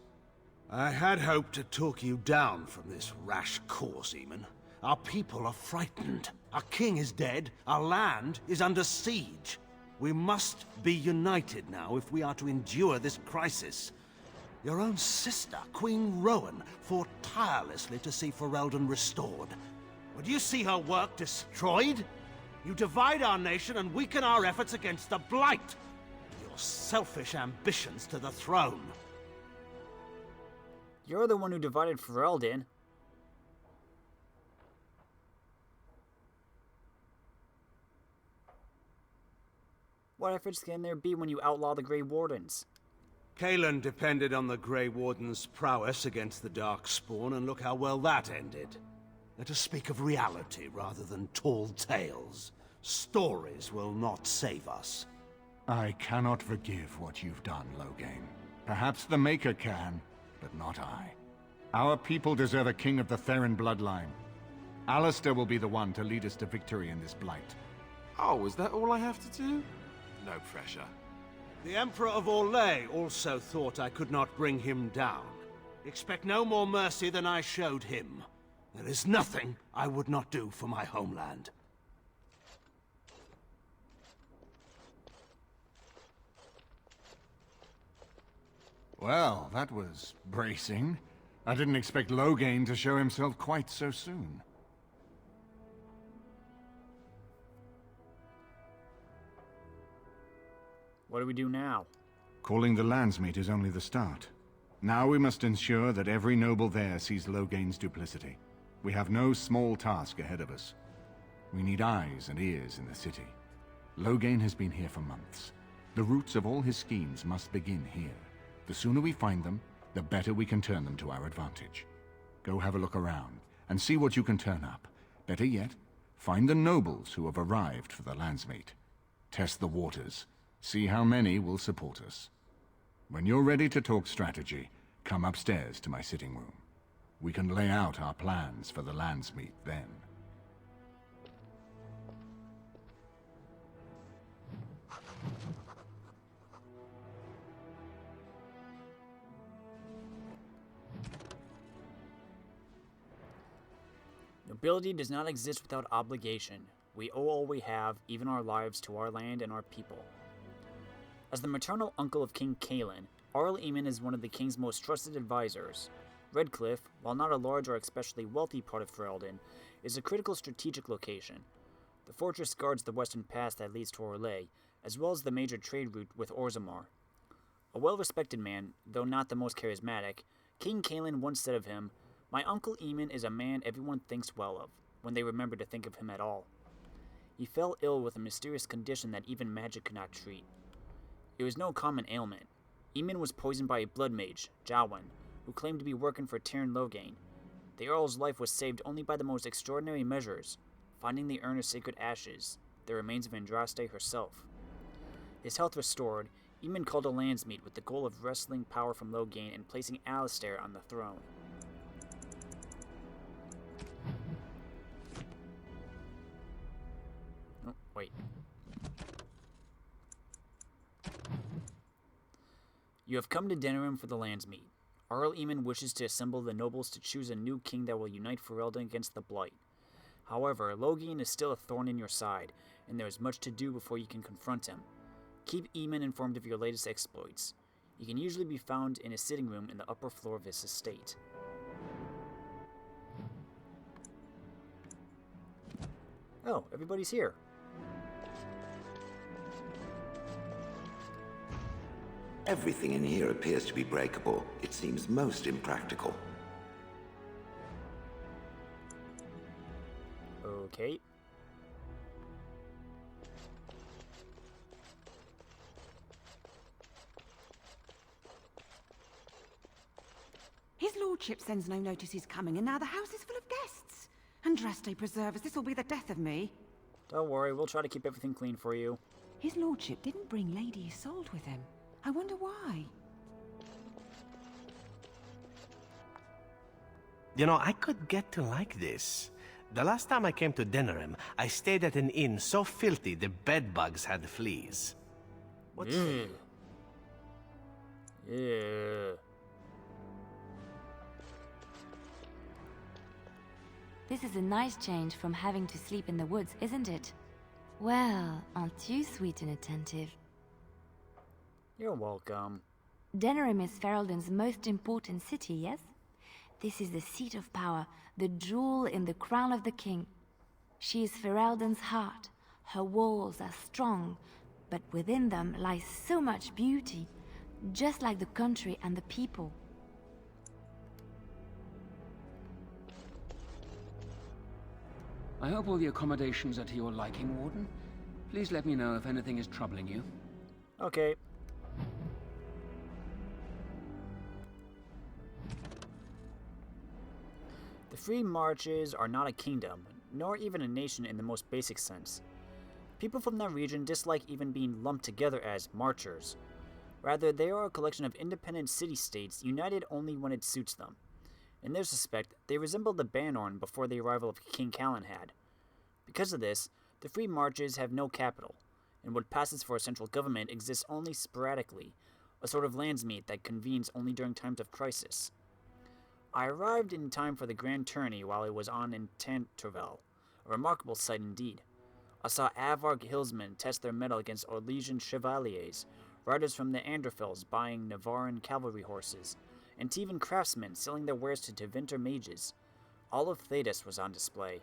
I had hoped to talk you down from this rash course, Eamon. Our people are frightened. Our king is dead. Our land is under siege. We must be united now if we are to endure this crisis. Your own sister, Queen Rowan, fought tirelessly to see Ferelden restored. Would you see her work destroyed? You divide our nation and weaken our efforts against the Blight. Your selfish ambitions to the throne.
You're the one who divided Ferelden. What efforts can there be when you outlaw the Grey Wardens?
Cailan depended on the Grey Warden's prowess against the Darkspawn, and look how well that ended. Let us speak of reality rather than tall tales. Stories will not save us.
I cannot forgive what you've done, Loghain. Perhaps the Maker can, but not I. Our people deserve a king of the Theron bloodline. Alistair will be the one to lead us to victory in this blight.
Oh, is that all I have to do? No pressure.
The Emperor of Orlais also thought I could not bring him down. Expect no more mercy than I showed him. There is nothing I would not do for my homeland.
Well, that was bracing. I didn't expect Loghain to show himself quite so soon.
What do we do now?
Calling the Landsmeet is only the start. Now we must ensure that every noble there sees Loghain's duplicity. We have no small task ahead of us. We need eyes and ears in the city. Loghain has been here for months. The roots of all his schemes must begin here. The sooner we find them, the better we can turn them to our advantage. Go have a look around, and see what you can turn up. Better yet, find the nobles who have arrived for the Landsmeet. Test the waters. See how many will support us. When you're ready to talk strategy, come upstairs to my sitting room. We can lay out our plans for the Landsmeet then.
Nobility does not exist without obligation. We owe all we have, even our lives, to our land and our people. As the maternal uncle of King Cailan, Arl Eamon is one of the king's most trusted advisors. Redcliffe, while not a large or especially wealthy part of Ferelden, is a critical strategic location. The fortress guards the western pass that leads to Orlais, as well as the major trade route with Orzammar. A well-respected man, though not the most charismatic, King Cailan once said of him, "My uncle Eamon is a man everyone thinks well of, when they remember to think of him at all." He fell ill with a mysterious condition that even magic could not treat. It was no common ailment. Eamon was poisoned by a blood mage, Jawin, who claimed to be working for Teyrn Loghain. The Earl's life was saved only by the most extraordinary measures, finding the urn of sacred ashes, the remains of Andraste herself. His health restored, Eamon called a Landsmeet with the goal of wresting power from Loghain and placing Alistair on the throne. Oh, wait. You have come to Denerim for the Landsmeet. Arl Eamon wishes to assemble the nobles to choose a new king that will unite Ferelden against the Blight. However, Loghain is still a thorn in your side, and there is much to do before you can confront him. Keep Eamon informed of your latest exploits. He can usually be found in his sitting room in the upper floor of his estate. Oh, everybody's here.
Everything in here appears to be breakable. It seems most impractical.
Okay.
His lordship sends no notice he's coming, and now the house is full of guests. Andraste preserve us, this will be the death of me.
Don't worry, we'll try to keep everything clean for you.
His lordship didn't bring Lady Isolde with him. I wonder why.
You know, I could get to like this. The last time I came to Denerim, I stayed at an inn so filthy the bedbugs had fleas. What's...
Yeah.
This is a nice change from having to sleep in the woods, isn't it? Well, aren't you sweet and attentive?
You're welcome.
Denerim is Ferelden's most important city, yes? This is the seat of power, the jewel in the crown of the king. She is Ferelden's heart. Her walls are strong, but within them lies so much beauty, just like the country and the people.
I hope all the accommodations are to your liking, Warden. Please let me know if anything is troubling you.
Okay. The Free Marches are not a kingdom, nor even a nation in the most basic sense. People from that region dislike even being lumped together as marchers. Rather, they are a collection of independent city-states united only when it suits them. In their respect, they resemble the Banorn before the arrival of King Cailan had. Because of this, the Free Marches have no capital. and what passes for a central government exists only sporadically, a sort of landsmeet that convenes only during times of crisis. I arrived in time for the grand tourney while it was on in Tantervel, a remarkable sight indeed. I saw Avar hillsmen test their mettle against Orlesian chevaliers, riders from the Anderfels buying Navarran cavalry horses, and even craftsmen selling their wares to Tevinter mages. All of Thedas was on display.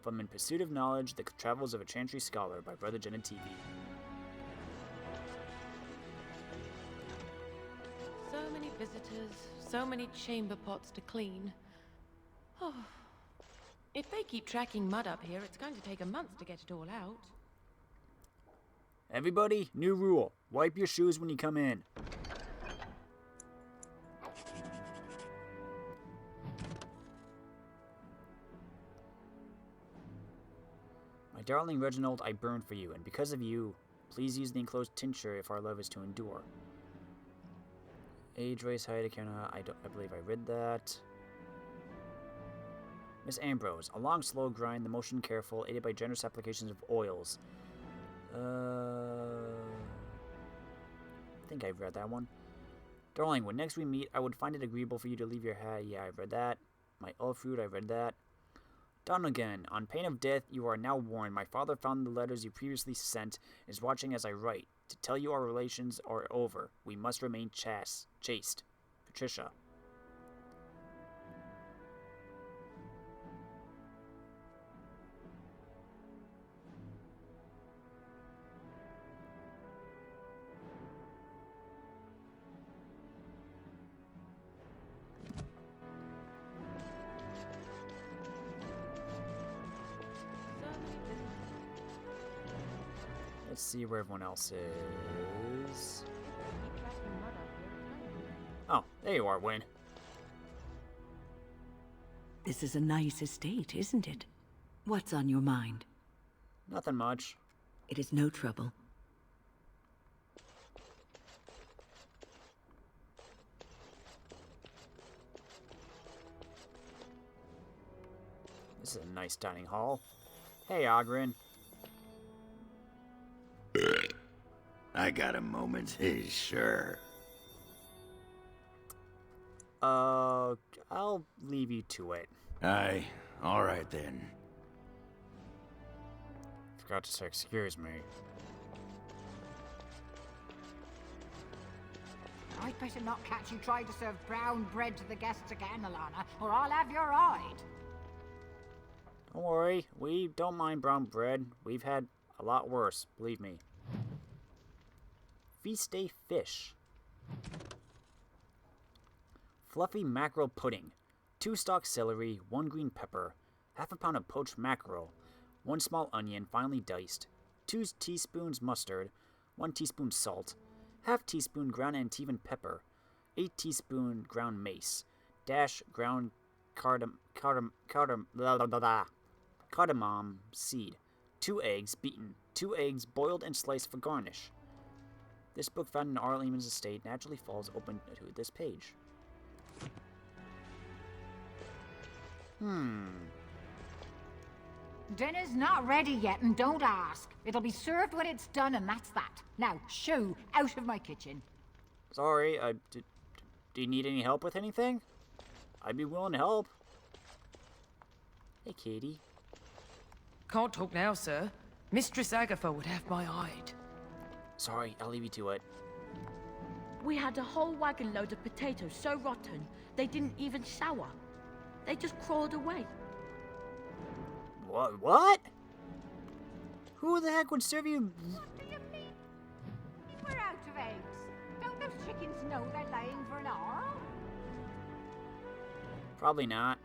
From In Pursuit of Knowledge, The Travels of a Chantry Scholar by Brother Jenna TV.
So many visitors, so many chamber pots to clean. Oh. If they keep tracking mud up here, it's going to take a month to get it all out.
Everybody, new rule. Wipe your shoes when you come in. My darling Reginald, I burn for you, and because of you, please use the enclosed tincture if our love is to endure. Age, race, height, I believe I read that. Miss Ambrose, a long, slow grind, the motion careful, aided by generous applications of oils. I think I've read that one. Darling, when next we meet, I would find it agreeable for you to leave your hat. Yeah, I've read that. My fruit, I've read that. Donegan, on pain of death, you are now warned. My father found the letters you previously sent, and is watching as I write. To tell you our relations are over. We must remain chaste. Patricia. Let's see where everyone else is. Oh, there you are, Wynne.
This is a nice estate, isn't it? What's on your mind?
Nothing much.
It is no trouble.
This is a nice dining hall. Hey, Ogren.
I got a moment. Sure.
I'll leave you to it.
Aye. All right then.
Forgot to say excuse me.
I'd better not catch you trying to serve brown bread to the guests again, Alana, or I'll have your hide.
Don't worry, we don't mind brown bread. We've had a lot worse, believe me. Feast day fish. Fluffy mackerel pudding. 2 stalks celery, 1 green pepper, half a pound of poached mackerel, 1 small onion finely diced, 2 teaspoons mustard, 1 teaspoon salt, half teaspoon ground Antivan pepper, 8 teaspoon ground mace, dash ground cardamom seed, 2 eggs beaten, 2 eggs boiled and sliced for garnish. This book found in R. Lehman's estate naturally falls open to this page.
Dinner's not ready yet, and don't ask. It'll be served when it's done, and that's that. Now, shoo, out of my kitchen.
Sorry, do you need any help with anything? I'd be willing to help. Hey, Katie.
Can't talk now, sir. Mistress Agatha would have my hide.
Sorry, I'll leave you to it.
We had a whole wagon load of potatoes so rotten, they didn't even sour. They just crawled away.
What? Who the heck would serve you?
What do you mean? We're out of eggs. Don't those chickens know they're laying for an hour?
Probably not.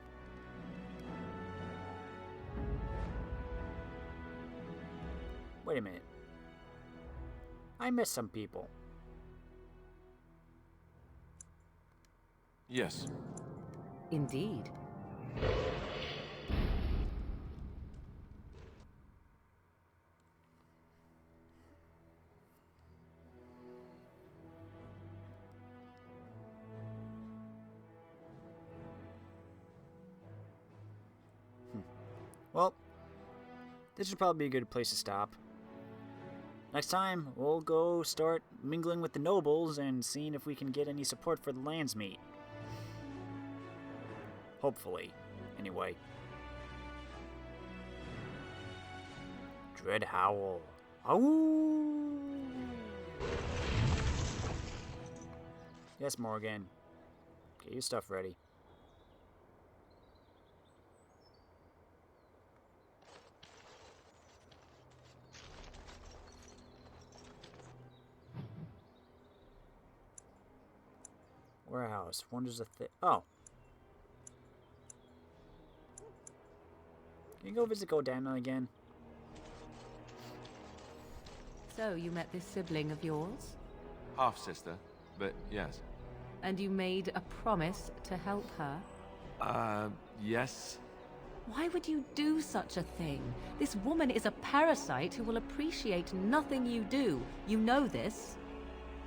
Wait a minute. I missed some people.
Yes.
Indeed.
Well, this would probably be a good place to stop. next time, we'll go start mingling with the nobles and seeing if we can get any support for the Landsmeet. Hopefully, anyway. Dread Howl. Ow! Yes, Morgan. Get your stuff ready. Warehouse. Wonders a thing. Oh. Can you go visit Godana again?
So, you met this sibling of yours?
Half-sister, but yes.
And you made a promise to help her?
Yes.
Why would you do such a thing? This woman is a parasite who will appreciate nothing you do. You know this.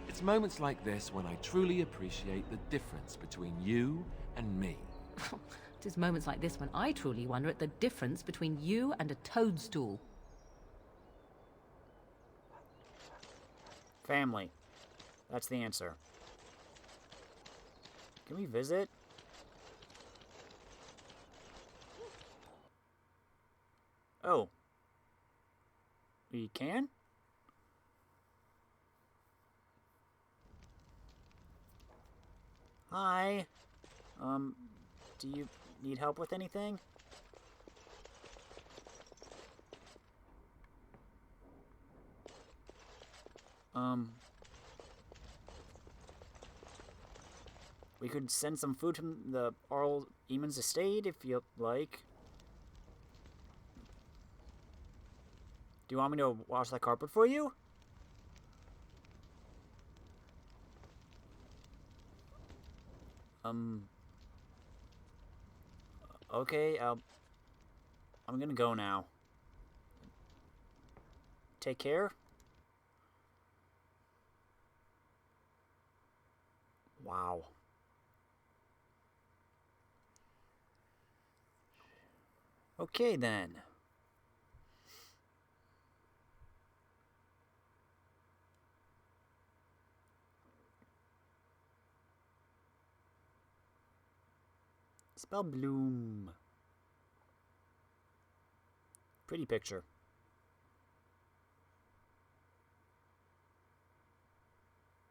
It's moments like this when I truly appreciate the difference between you and me.
It is moments like this when I truly wonder at the difference between you and a toadstool.
Family. That's the answer. Can we visit? Oh. We can? Hi. Do you need help with anything? We could send some food from the Arl Eamon's estate if you'd like. Do you want me to wash that carpet for you? Okay, I'm gonna go now. Take care. Wow. Okay then. Spell bloom. Pretty picture.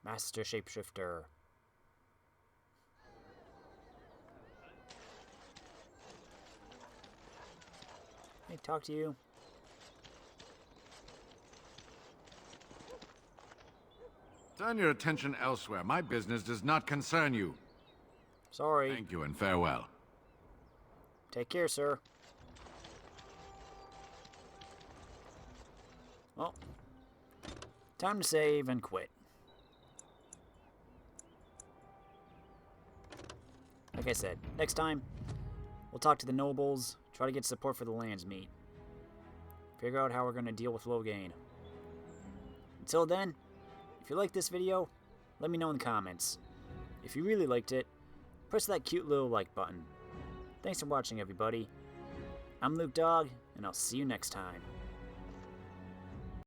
Master Shapeshifter. Hey, talk to you.
Turn your attention elsewhere. My business does not concern you.
Sorry.
Thank you and farewell.
Take care, sir. Well, time to save and quit. Like I said, next time, we'll talk to the nobles, try to get support for the Landsmeet. Figure out how we're going to deal with Loghain. Until then, if you liked this video, let me know in the comments. If you really liked it, press that cute little like button. Thanks for watching, everybody. I'm Luke Dog, and I'll see you next time.